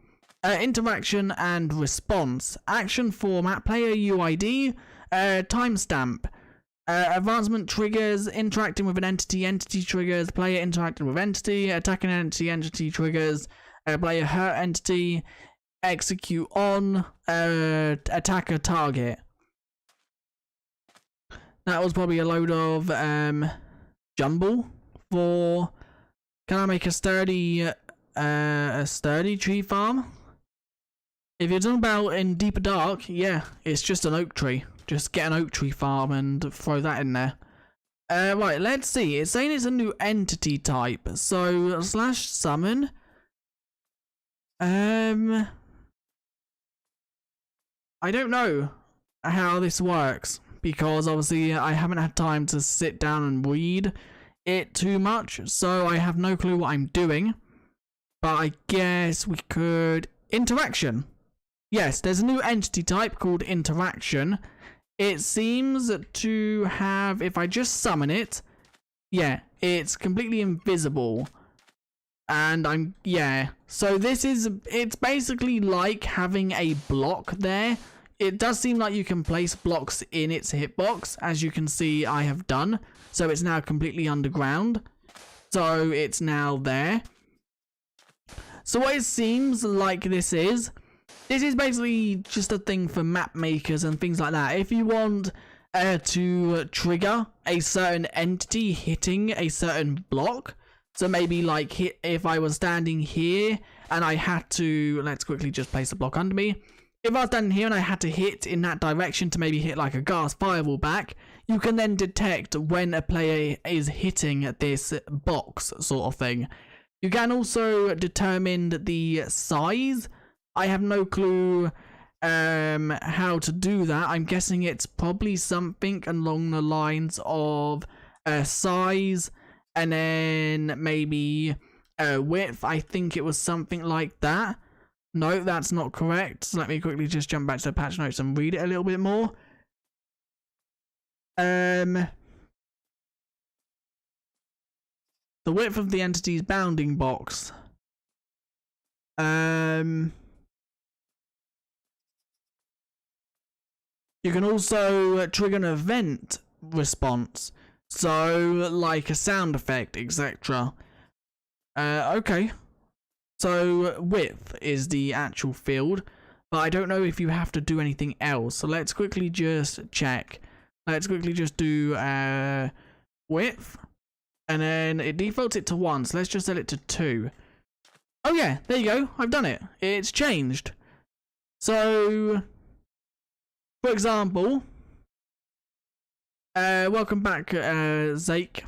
Interaction and response. Action format. Player UID. Timestamp. Advancement triggers. Interacting with an entity. Entity triggers. Player interacting with entity. Attacking entity. Entity triggers. Player hurt entity. Execute on. Attacker target. That was probably a load of jumble for. Can I make a sturdy tree farm? If you're talking about in Deeper Dark, yeah, it's just an oak tree. Just get an oak tree farm and throw that in there. Right, let's see. It's saying it's a new entity type. So /summon. I don't know how this works because obviously I haven't had time to sit down and read it too much, so I have no clue what I'm doing. But I guess we could interaction. Yes, there's a new entity type called interaction. It seems to have, if I just summon it, yeah, it's completely invisible. And so it's basically like having a block there. It does seem like you can place blocks in its hitbox, as you can see I have done. So it's now completely underground. So it's now there. So what it seems like this is basically just a thing for map makers and things like that. If you want to trigger a certain entity hitting a certain block, so maybe like if I was standing here and I had to, let's quickly just place a block under me. If I was standing here and I had to hit in that direction to maybe hit like a gas fireball back, you can then detect when a player is hitting this box sort of thing. You can also determine the size. I have no clue how to do that. I'm guessing it's probably something along the lines of size and then maybe width. I think it was something like that. No, that's not correct. So let me quickly just jump back to the patch notes and read it a little bit more. The width of the entity's bounding box. You can also trigger an event response. So, like a sound effect, etc. Okay. So, width is the actual field. But I don't know if you have to do anything else. So, let's quickly just check. Let's quickly just do width. And then it defaults it to 1. So, let's just set it to 2. Oh, yeah. There you go. I've done it. It's changed. So, for example, welcome back, Zake.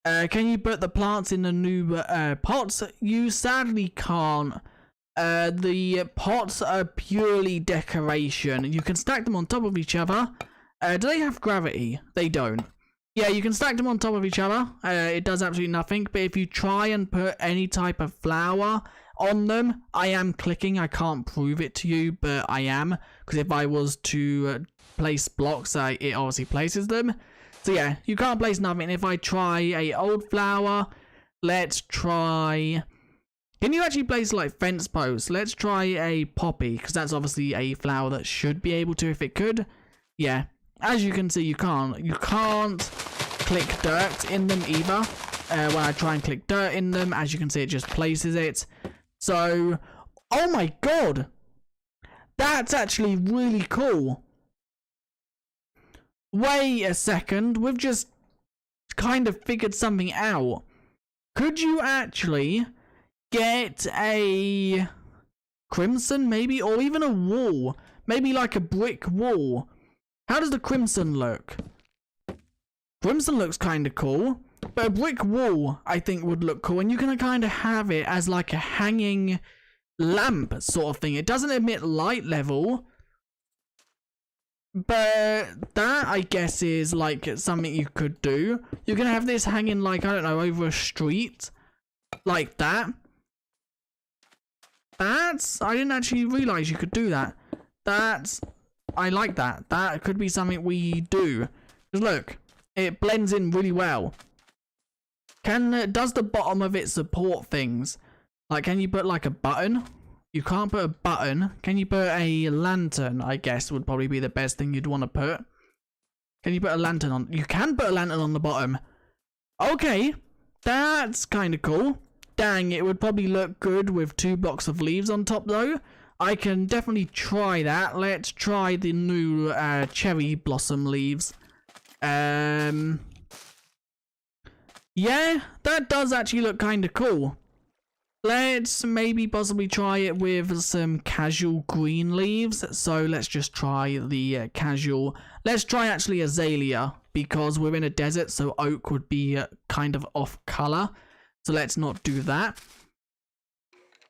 Can you put the plants in the new pots? You sadly can't. The pots are purely decoration. You can stack them on top of each other. Do they have gravity? They don't. Yeah, you can stack them on top of each other. It does absolutely nothing. But if you try and put any type of flower on them, I am clicking. I can't prove it to you, but I am. Because if I was to place blocks, it obviously places them. So yeah, you can't place nothing. If I try a old flower, let's try... Can you actually place like fence posts? Let's try a poppy, because that's obviously a flower that should be able to if it could. Yeah, as you can see, you can't. You can't click dirt in them either. When I try and click dirt in them, as you can see, it just places it. So, oh my god! That's actually really cool. Wait a second, we've just kind of figured something out. Could you actually get a crimson maybe, or even a wall? Maybe like a brick wall. How does the crimson look? Crimson looks kind of cool, but a brick wall I think would look cool, and you can kind of have it as like a hanging lamp sort of thing. It doesn't emit light level, but that, I guess, is like something you could do. You can have this hanging like, I don't know, over a street. Like that. I didn't actually realise you could do that. I like that. That could be something we do. Because look, it blends in really well. Does the bottom of it support things? Like, can you put like a button? You can't put a button. Can you put a lantern? I guess would probably be the best thing you'd want to put. Can you put a lantern on? You can put a lantern on the bottom. Okay, that's kind of cool. Dang, it would probably look good with 2 blocks of leaves on top though. I can definitely try that. Let's try the new cherry blossom leaves. Yeah, that does actually look kind of cool. Let's maybe possibly try it with some casual green leaves. So let's just try the casual. Let's try actually azalea, because we're in a desert, so oak would be kind of off color. So let's not do that.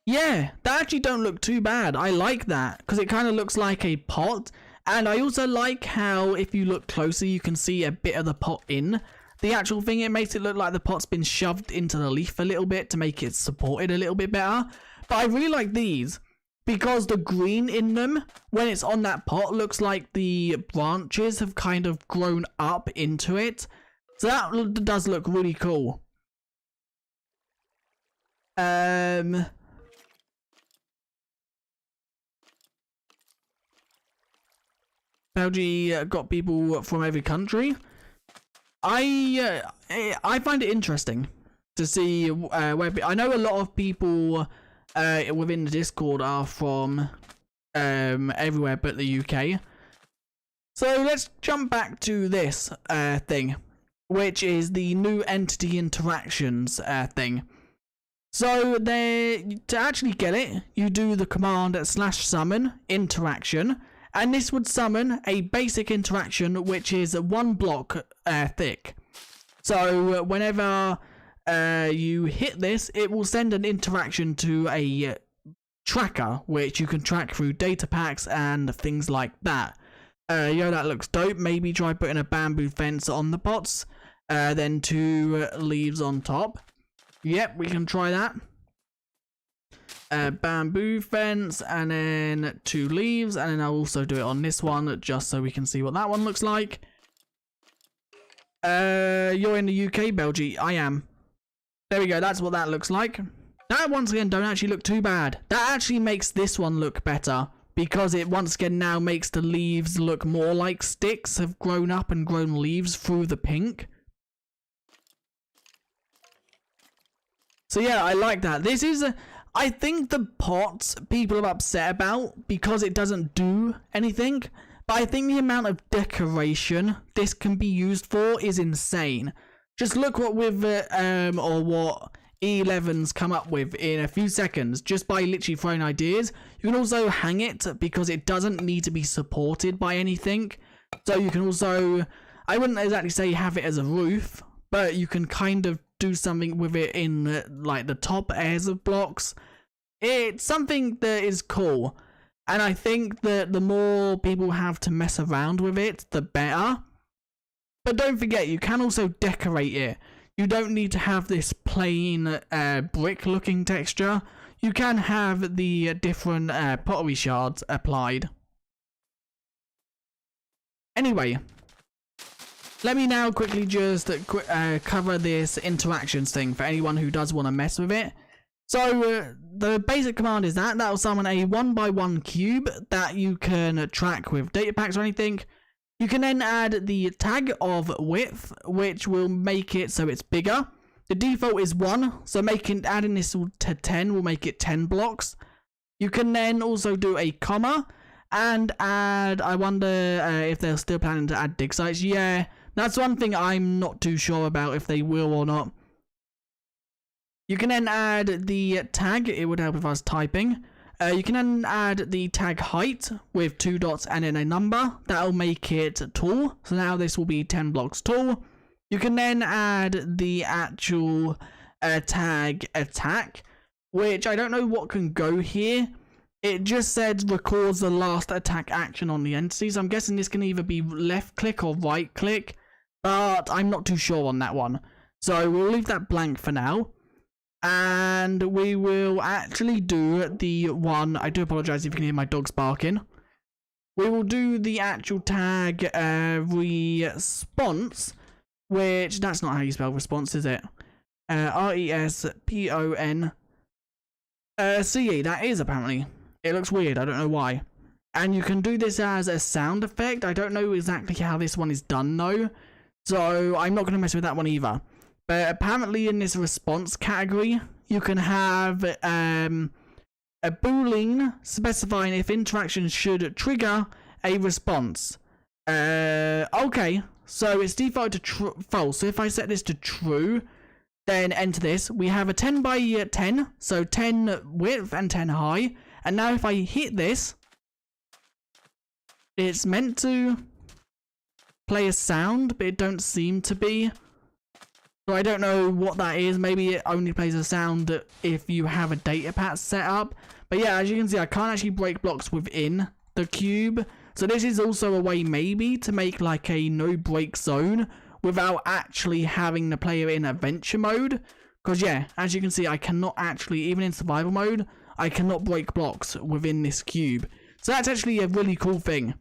Yeah, that actually don't look too bad. I like that, because it kind of looks like a pot. And I also like how if you look closer, you can see a bit of the pot in the actual thing. It makes it look like the pot's been shoved into the leaf a little bit to make it supported a little bit better. But I really like these because the green in them, when it's on that pot, looks like the branches have kind of grown up into it. So that does look really cool. Belgium got people from every country. I find it interesting to see where I know a lot of people within the Discord are from everywhere but the UK. So let's jump back to this thing, which is the new entity interactions thing. So to actually get it, you do the command /summon interaction. And this would summon a basic interaction which is 1 block thick. So whenever you hit this, it will send an interaction to a tracker, which you can track through data packs and things like that. Yo, that looks dope. Maybe try putting a bamboo fence on the pots, then 2 leaves on top. Yep, we can try that. Bamboo fence, and then 2 leaves, and then I'll also do it on this one just so we can see what that one looks like. You're in the UK, Belgium. I am. There we go, that's what that looks like. That once again don't actually look too bad. That actually makes this one look better, because it once again now makes the leaves look more like sticks have grown up and grown leaves through the pink. So yeah, I like that. This is I think the pots people are upset about because it doesn't do anything, but I think the amount of decoration this can be used for is insane. Just look what we've or what E11's come up with in a few seconds just by literally throwing ideas. You can also hang it because it doesn't need to be supported by anything. So you can also, I wouldn't exactly say have it as a roof, but you can kind of do something with it in like the top airs of blocks. It's something that is cool, and I think that the more people have to mess around with it, the better. But don't forget, you can also decorate it. You don't need to have this plain brick looking texture. You can have the different pottery shards applied. Anyway, let me now quickly just cover this interactions thing for anyone who does want to mess with it. So the basic command is that will summon a 1x1 cube that you can track with data packs or anything. You can then add the tag of width, which will make it so it's bigger. The default is 1, so adding this to 10 will make it 10 blocks. You can then also do a comma and add, I wonder if they're still planning to add dig sites. Yeah, that's one thing I'm not too sure about if they will or not. You can then add the tag, it would help with us typing. You can then add the tag height with 2 dots and then a number. That'll make it tall. So now this will be 10 blocks tall. You can then add the actual tag attack, which I don't know what can go here. It just said records the last attack action on the entity. So I'm guessing this can either be left click or right click, but I'm not too sure on that one. So we'll leave that blank for now. And we will actually do the one, I do apologise if you can hear my dogs barking. We will do the actual tag response, which that's not how you spell response, is it? RESPONCE, that is apparently. It looks weird, I don't know why. And you can do this as a sound effect. I don't know exactly how this one is done though, so I'm not going to mess with that one either. But apparently in this response category, you can have a boolean specifying if interaction should trigger a response. Okay, so it's defaulted to false. So if I set this to true, then enter this. We have a 10 by 10, so 10 width and 10 high. And now if I hit this, it's meant to play a sound, but it don't seem to be. So I don't know what that is. Maybe it only plays a sound if you have a data pack set up. But yeah, as you can see, I can't actually break blocks within the cube. So this is also a way maybe to make like a no break zone without actually having the player in adventure mode. Because yeah, as you can see, I cannot actually, even in survival mode, I cannot break blocks within this cube. So that's actually a really cool thing.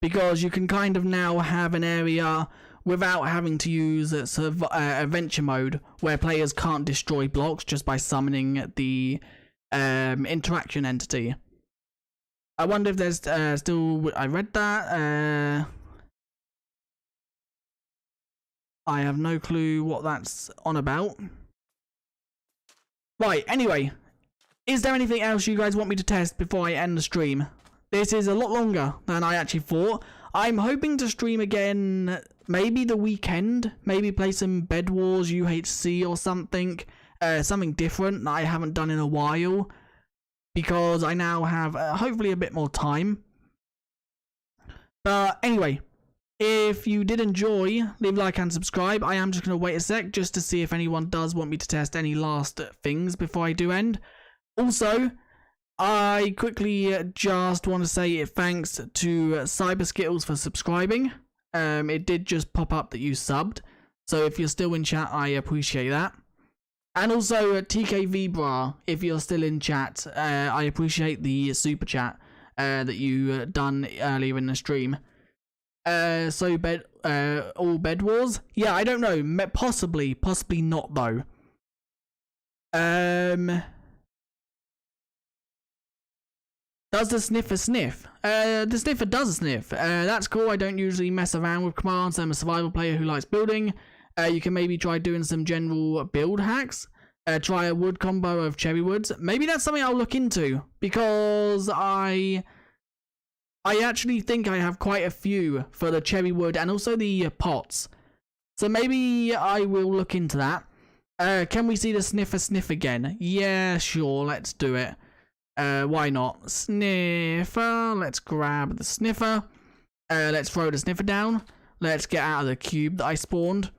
Because you can kind of now have an area without having to use adventure mode, where players can't destroy blocks just by summoning the interaction entity. I wonder if there's still... I read that. I have no clue what that's on about. Right, anyway. Is there anything else you guys want me to test before I end the stream? This is a lot longer than I actually thought. I'm hoping to stream again... maybe the weekend, maybe play some Bed Wars UHC or something, something different that I haven't done in a while, because I now have hopefully a bit more time. But anyway, if you did enjoy, leave a like and subscribe. I am just going to wait a sec just to see if anyone does want me to test any last things before I do end. Also, I quickly just want to say thanks to Cyber Skittles for subscribing. It did just pop up that you subbed, so if you're still in chat, I appreciate that. And also TKV Bra, if you're still in chat, I appreciate the super chat that you done earlier in the stream. So all Bed Wars? Yeah, I don't know, possibly not though. Does the Sniffer sniff? The Sniffer does sniff. That's cool. I don't usually mess around with commands. I'm a survival player who likes building. You can maybe try doing some general build hacks. Try a wood combo of cherry woods. Maybe that's something I'll look into, because I actually think I have quite a few for the cherry wood and also the pots. So maybe I will look into that. Can we see the Sniffer sniff again? Yeah, sure. Let's do it. Why not? Sniffer. Let's grab the Sniffer. Let's throw the Sniffer down. Let's get out of the cube that I spawned.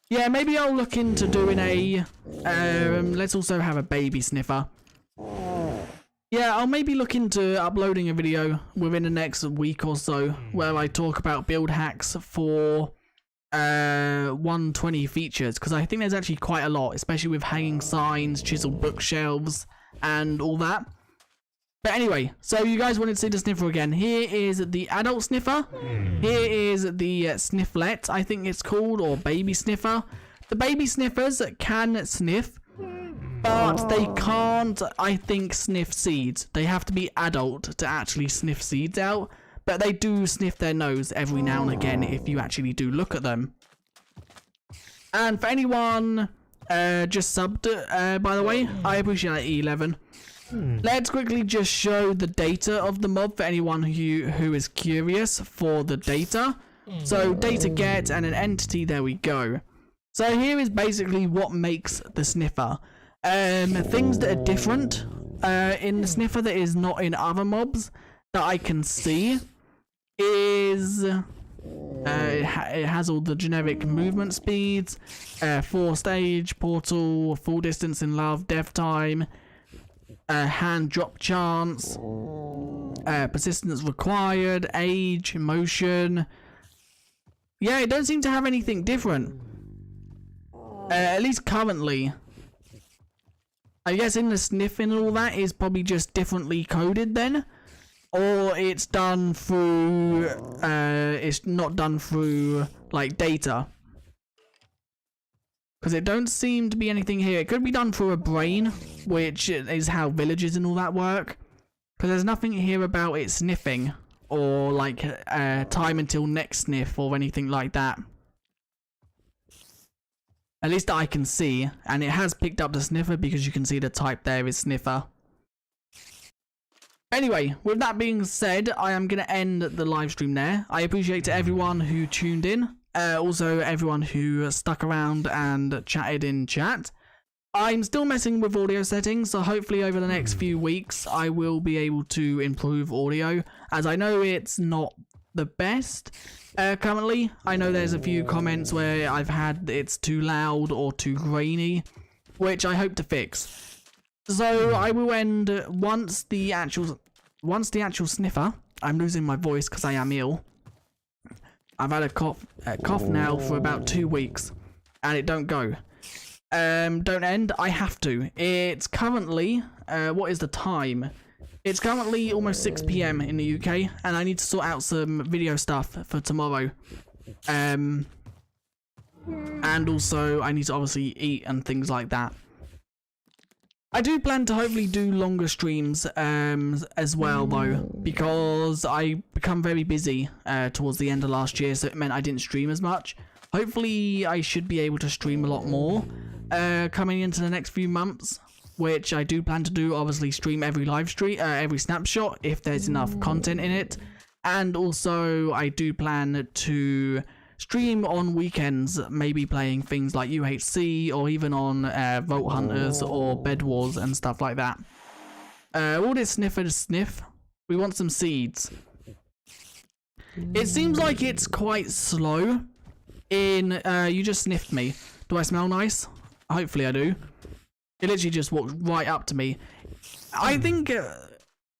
Yeah, maybe I'll look into doing a, let's also have a baby sniffer. Yeah, I'll maybe look into uploading a video within the next week or so where I talk about build hacks for 120 features, because I think there's actually quite a lot, especially with hanging signs, chiseled bookshelves, and all that. But anyway, so you guys wanted to see the sniffer again. Here is the adult sniffer. Here is the snifflet, I think it's called, or baby sniffer. The baby sniffers can sniff, but they can't, I think, sniff seeds. They have to be adult to actually sniff seeds out, but they do sniff their nose every now and again if you actually do look at them. And for anyone just subbed, by the way, I appreciate that, E11. Let's quickly just show the data of the mob for anyone who is curious for the data. So data get and an entity, there we go. So here is basically what makes the sniffer. Things that are different in the sniffer that is not in other mobs that I can see is it has all the generic movement speeds, 4-stage, portal, full distance in love, death time, hand drop chance, persistence required, age, motion. Yeah, it don't seem to have anything different. At least currently. I guess in the sniffing and all that is probably just differently coded then. Or it's done through, it's not done through, like, data. Because it don't seem to be anything here. It could be done through a brain, which is how villages and all that work. Because there's nothing here about it sniffing, or like time until next sniff or anything like that. At least I can see, and it has picked up the sniffer because you can see the type there is sniffer. Anyway, with that being said, I am going to end the live stream there. I appreciate everyone who tuned in. Also, everyone who stuck around and chatted in chat. I'm still messing with audio settings, so hopefully over the next few weeks I will be able to improve audio, as I know it's not the best currently. I know there's a few comments where I've had it's too loud or too grainy, which I hope to fix. So I will end once the actual sniffer. I'm losing my voice because I am ill. I've had a cough now for about 2 weeks, and it don't go. Don't end. I have to. It's currently, what is the time? It's currently almost 6 PM in the UK, and I need to sort out some video stuff for tomorrow. And also I need to obviously eat and things like that. I do plan to hopefully do longer streams as well though, because I become very busy towards the end of last year, so it meant I didn't stream as much. Hopefully I should be able to stream a lot more coming into the next few months, which I do plan to do. Obviously stream every live stream, every snapshot if there's enough content in it, and also I do plan to stream on weekends, maybe playing things like UHC or even on Vault Hunters or Bed Wars and stuff like that. All this sniffer to sniff. We want some seeds. It seems like it's quite slow in, you just sniffed me. Do I smell nice? Hopefully I do. It literally just walked right up to me. I think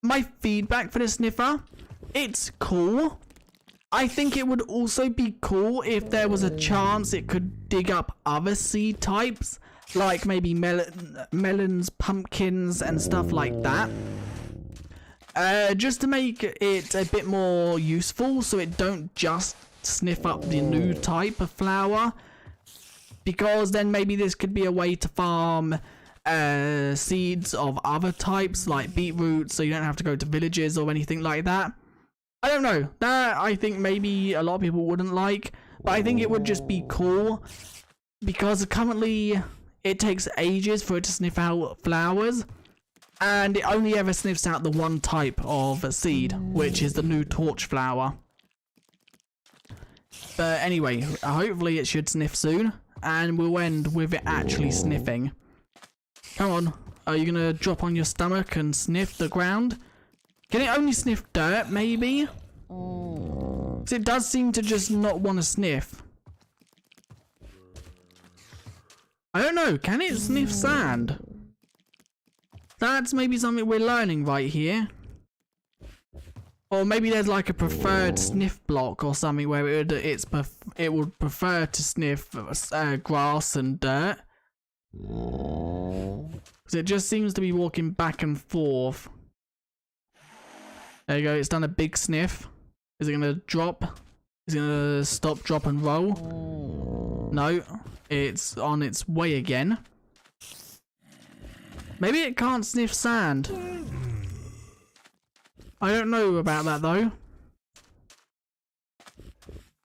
my feedback for the sniffer, it's cool. I think it would also be cool if there was a chance it could dig up other seed types, like maybe melons, pumpkins, and stuff like that. Just to make it a bit more useful, so it don't just sniff up the new type of flower. Because then maybe this could be a way to farm seeds of other types, like beetroot, so you don't have to go to villages or anything like that. I don't know, that I think maybe a lot of people wouldn't like, but I think it would just be cool, because currently it takes ages for it to sniff out flowers, and it only ever sniffs out the one type of seed, which is the new torch flower. But anyway, hopefully it should sniff soon, and we'll end with it actually sniffing. Come on, are you gonna drop on your stomach and sniff the ground? Can it only sniff dirt, maybe? Because it does seem to just not want to sniff. I don't know. Can it sniff sand? That's maybe something we're learning right here. Or maybe there's like a preferred sniff block or something where it would prefer to sniff grass and dirt. Because it just seems to be walking back and forth. There you go, it's done a big sniff. Is it going to drop? Is it going to stop, drop and roll? No, it's on its way again. Maybe it can't sniff sand. I don't know about that though.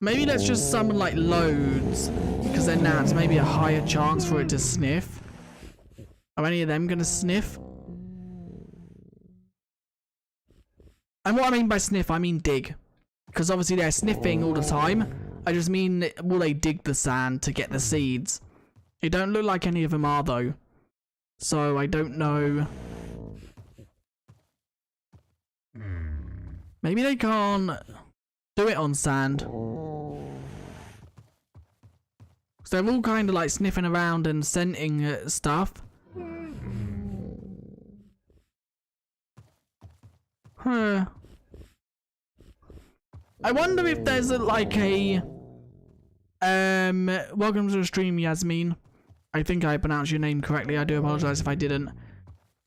Maybe let's just summon like loads, because then that's maybe a higher chance for it to sniff. Are any of them going to sniff? And what I mean by sniff, I mean dig. Because obviously they're sniffing all the time. I just mean, will they dig the sand to get the seeds? It don't look like any of them are though. So I don't know. Maybe they can't do it on sand. So they're all kind of like sniffing around and scenting stuff. Huh. I wonder if there's welcome to the stream, Yasmin. I think I pronounced your name correctly. I do apologize if I didn't.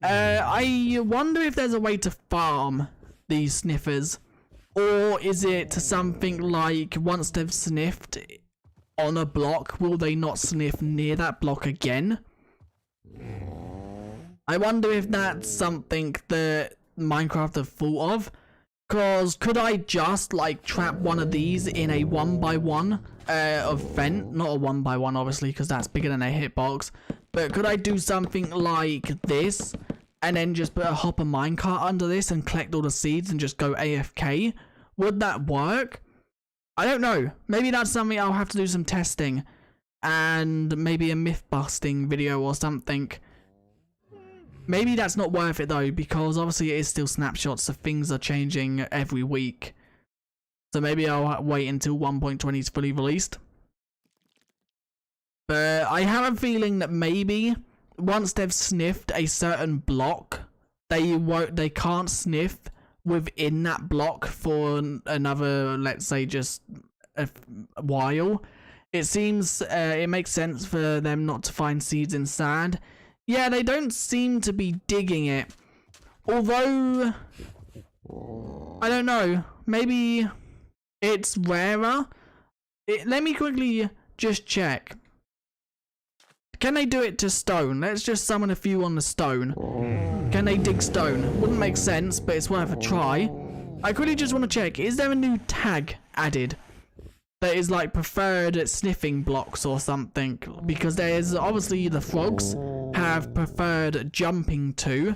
I wonder if there's a way to farm these sniffers, or is it something like once they've sniffed on a block, will they not sniff near that block again? I wonder if that's something that Minecraft have thought of. Cause could I just like trap one of these in a 1x1 of vent? Not a 1x1 obviously, because that's bigger than a hitbox. But could I do something like this and then just put a hopper minecart under this and collect all the seeds and just go AFK? Would that work? I don't know. Maybe that's something I'll have to do some testing and maybe a myth busting video or something. Maybe that's not worth it though, because obviously it is still snapshots, so things are changing every week. So maybe I'll wait until 1.20 is fully released. But I have a feeling that maybe once they've sniffed a certain block, they can't sniff within that block for another, let's say, just a while. It seems it makes sense for them not to find seeds in sand. Yeah, they don't seem to be digging it. Although, I don't know, maybe it's rarer. Let me quickly just check. Can they do it to stone? Let's just summon a few on the stone. Can they dig stone? Wouldn't make sense, but it's worth a try. I quickly just want to check, is there a new tag added that is like preferred sniffing blocks or something? Because there's obviously the frogs have preferred jumping to.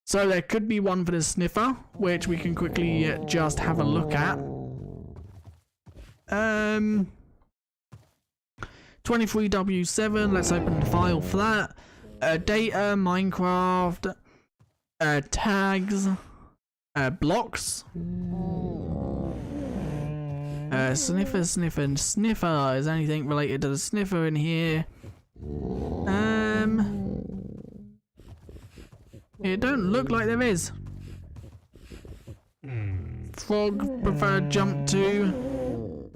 So there could be one for the sniffer, which we can quickly just have a look at. 23W7, let's open the file for that. Data, Minecraft, tags, blocks. Sniffer, sniffer, sniffer. Is anything related to the sniffer in here? It don't look like there is. Frog preferred jump to.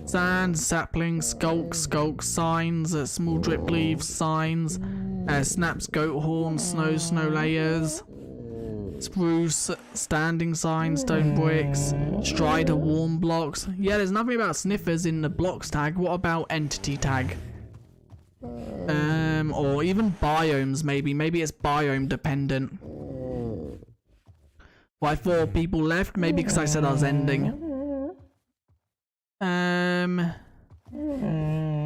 Sand, sapling, skulk, signs, small drip leaves, signs, snaps, goat horn, snow layers, spruce, standing signs, stone bricks, strider, warm blocks. Yeah, there's nothing about sniffers in the blocks tag. What about entity tag? Or even biomes, maybe it's biome dependent. Why 4 people left? Maybe because I said I was ending.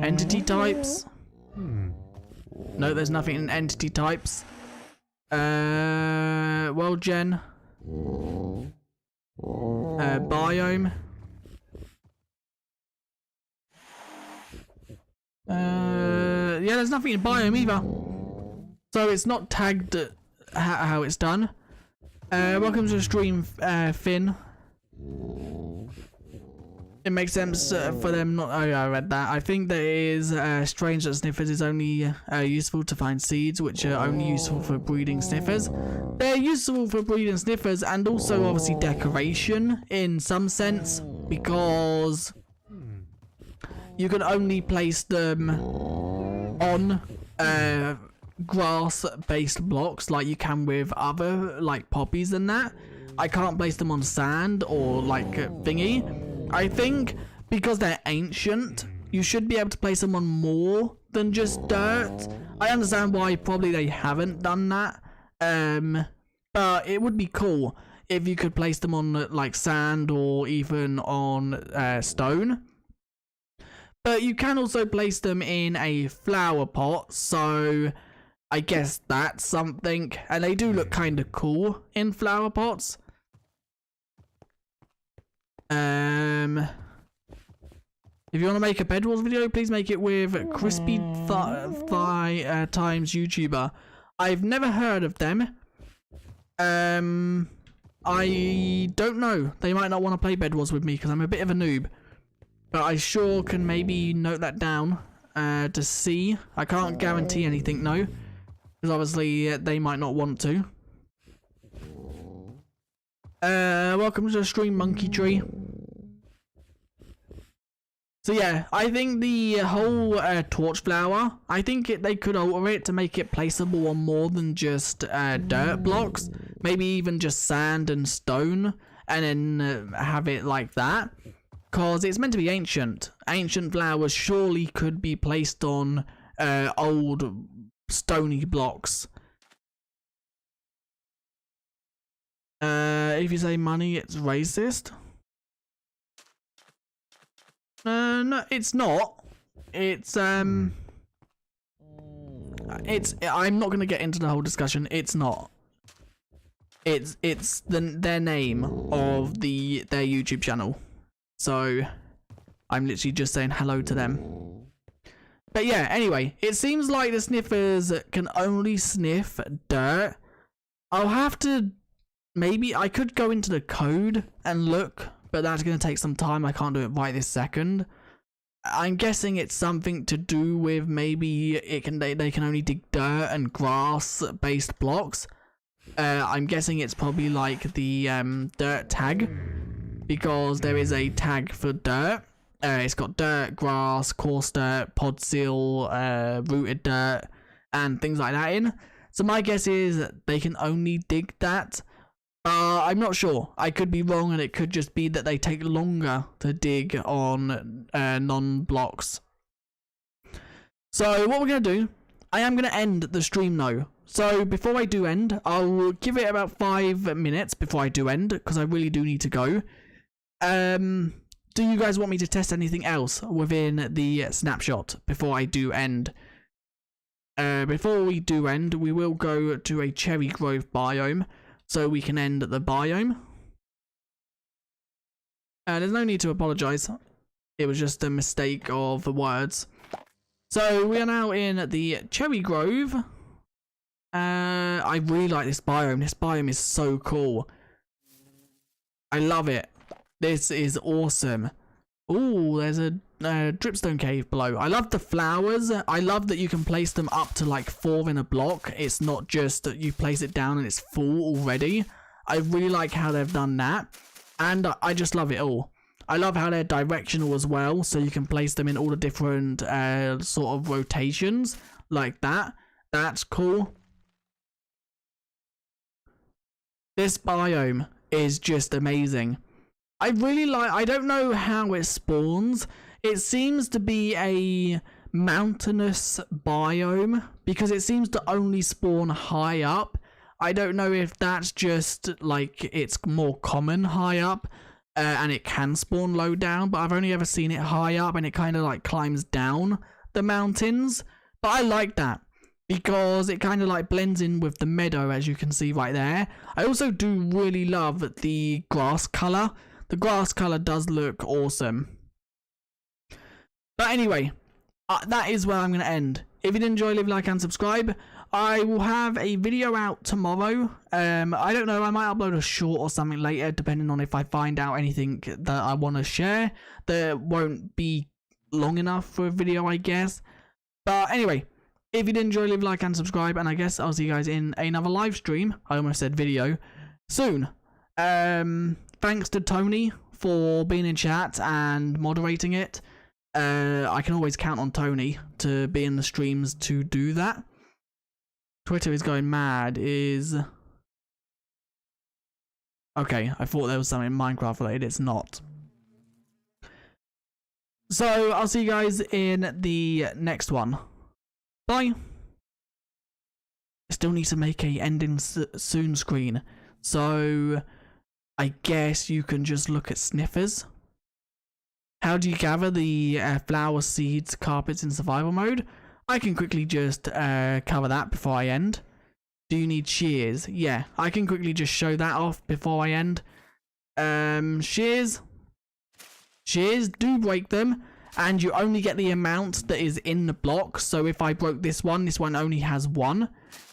Entity types? No, there's nothing in entity types. World gen. Biome. Yeah, there's nothing in biome either. So it's not tagged how it's done. Welcome to the stream, Finn. It makes sense for them not. Oh, yeah, I read that. I think that it is strange that sniffers is only useful to find seeds, which are only useful for breeding sniffers. They're useful for breeding sniffers and also obviously decoration in some sense, because you can only place them on grass-based blocks like you can with other like poppies and that. I can't place them on sand or like thingy. I think because they're ancient, you should be able to place them on more than just dirt. I understand why probably they haven't done that, but it would be cool if you could place them on like sand or even on stone. But you can also place them in a flower pot, so I guess that's something. And they do look kind of cool in flower pots. If you want to make a Bed Wars video, please make it with Crispy Thigh Times YouTuber. I've never heard of them. I don't know. They might not want to play Bed Wars with me because I'm a bit of a noob. But I sure can maybe note that down to see. I can't guarantee anything, no. Because obviously they might not want to. Welcome to the stream, Monkey Tree. So yeah, I think the whole torch flower, I think they could alter it to make it placeable on more than just dirt blocks. Maybe even just sand and stone, and then have it like that. Because it's meant to be ancient. Ancient flowers surely could be placed on old stony blocks. If you say money, it's racist. No, it's not. It's I'm not gonna get into the whole discussion. It's not. It's their name of their YouTube channel. So I'm literally just saying hello to them. But yeah, anyway, it seems like the sniffers can only sniff dirt. I'll have to, maybe I could go into the code and look, but that's going to take some time. I can't do it right this second. I'm guessing it's something to do with maybe they can only dig dirt and grass based blocks. I'm guessing it's probably like the dirt tag, because there is a tag for dirt. It's got dirt, grass, coarse dirt, pod seal, rooted dirt, and things like that in. So my guess is that they can only dig that. I'm not sure. I could be wrong, and it could just be that they take longer to dig on non-blocks. So what we're going to do, I am going to end the stream though. So before I do end, I'll give it about 5 minutes before I do end, because I really do need to go. Do you guys want me to test anything else within the snapshot before I do end? Before we do end, we will go to a cherry grove biome, so we can end the biome. There's no need to apologise. It was just a mistake of the words. So we are now in the cherry grove. I really like this biome. This biome is so cool. I love it. This is awesome. Ooh, there's a dripstone cave below. I love the flowers. I love that you can place them up to like 4 in a block. It's not just that you place it down and it's full already. I really like how they've done that. And I just love it all. I love how they're directional as well. So you can place them in all the different sort of rotations like that. That's cool. This biome is just amazing. I really like, I don't know how it spawns. It seems to be a mountainous biome because it seems to only spawn high up. I don't know if that's just like it's more common high up and it can spawn low down, but I've only ever seen it high up and it kind of like climbs down the mountains. But I like that because it kind of like blends in with the meadow, as you can see right there. I also do really love the grass color. The grass color does look awesome. But anyway, that is where I'm going to end. If you did enjoy, leave a like and subscribe. I will have a video out tomorrow. I don't know, I might upload a short or something later, depending on if I find out anything that I want to share. That won't be long enough for a video, I guess. But anyway, if you did enjoy, leave a like and subscribe, and I guess I'll see you guys in another live stream. I almost said video. Soon. Thanks to Tony for being in chat and moderating it. I can always count on Tony to be in the streams to do that. Twitter is going mad is... Okay, I thought there was something Minecraft related. It's not. So, I'll see you guys in the next one. Bye. I still need to make a ending soon screen. So, I guess you can just look at Sniffers. How do you gather the flower seeds, carpets in survival mode? I can quickly just cover that before I end. Do you need shears? Yeah, I can quickly just show that off before I end. Shears. Shears, do break them. And you only get the amount that is in the block. So if I broke this one only has 1.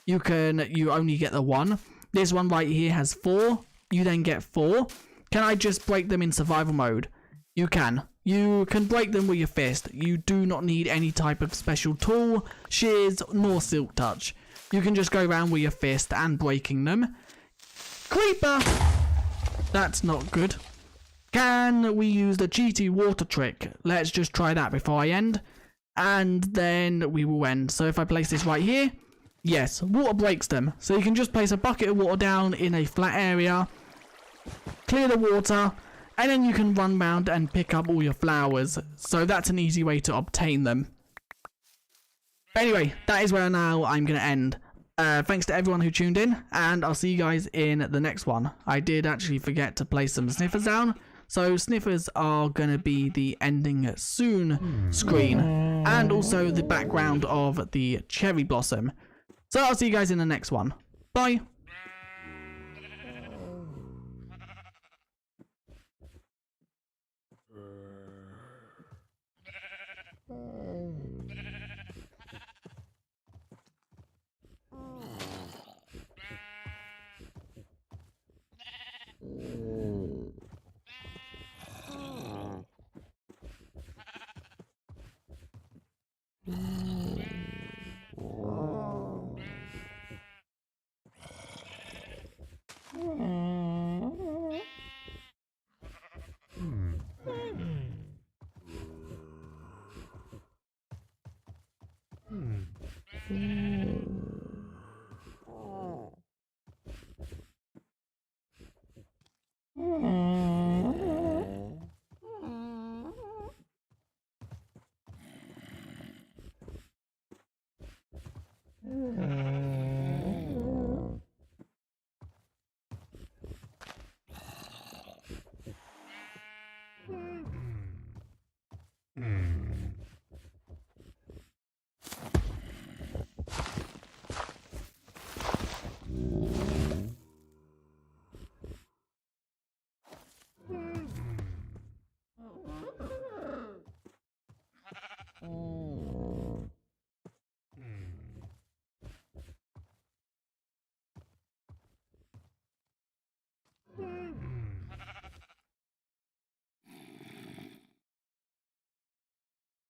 You only get the 1. This one right here has 4. You then get 4. Can I just break them in survival mode? You can. You can break them with your fist. You do not need any type of special tool, shears, nor silk touch. You can just go around with your fist and breaking them. Creeper! That's not good. Can we use the cheaty water trick? Let's just try that before I end. And then we will end. So if I place this right here, yes, water breaks them. So you can just place a bucket of water down in a flat area, clear the water, and then you can run round and pick up all your flowers. So that's an easy way to obtain them. But anyway, that is where now I'm going to end. Thanks to everyone who tuned in, and I'll see you guys in the next one. I did actually forget to place some sniffers down. So sniffers are going to be the ending soon screen, and also the background of the cherry blossom. So I'll see you guys in the next one. Bye.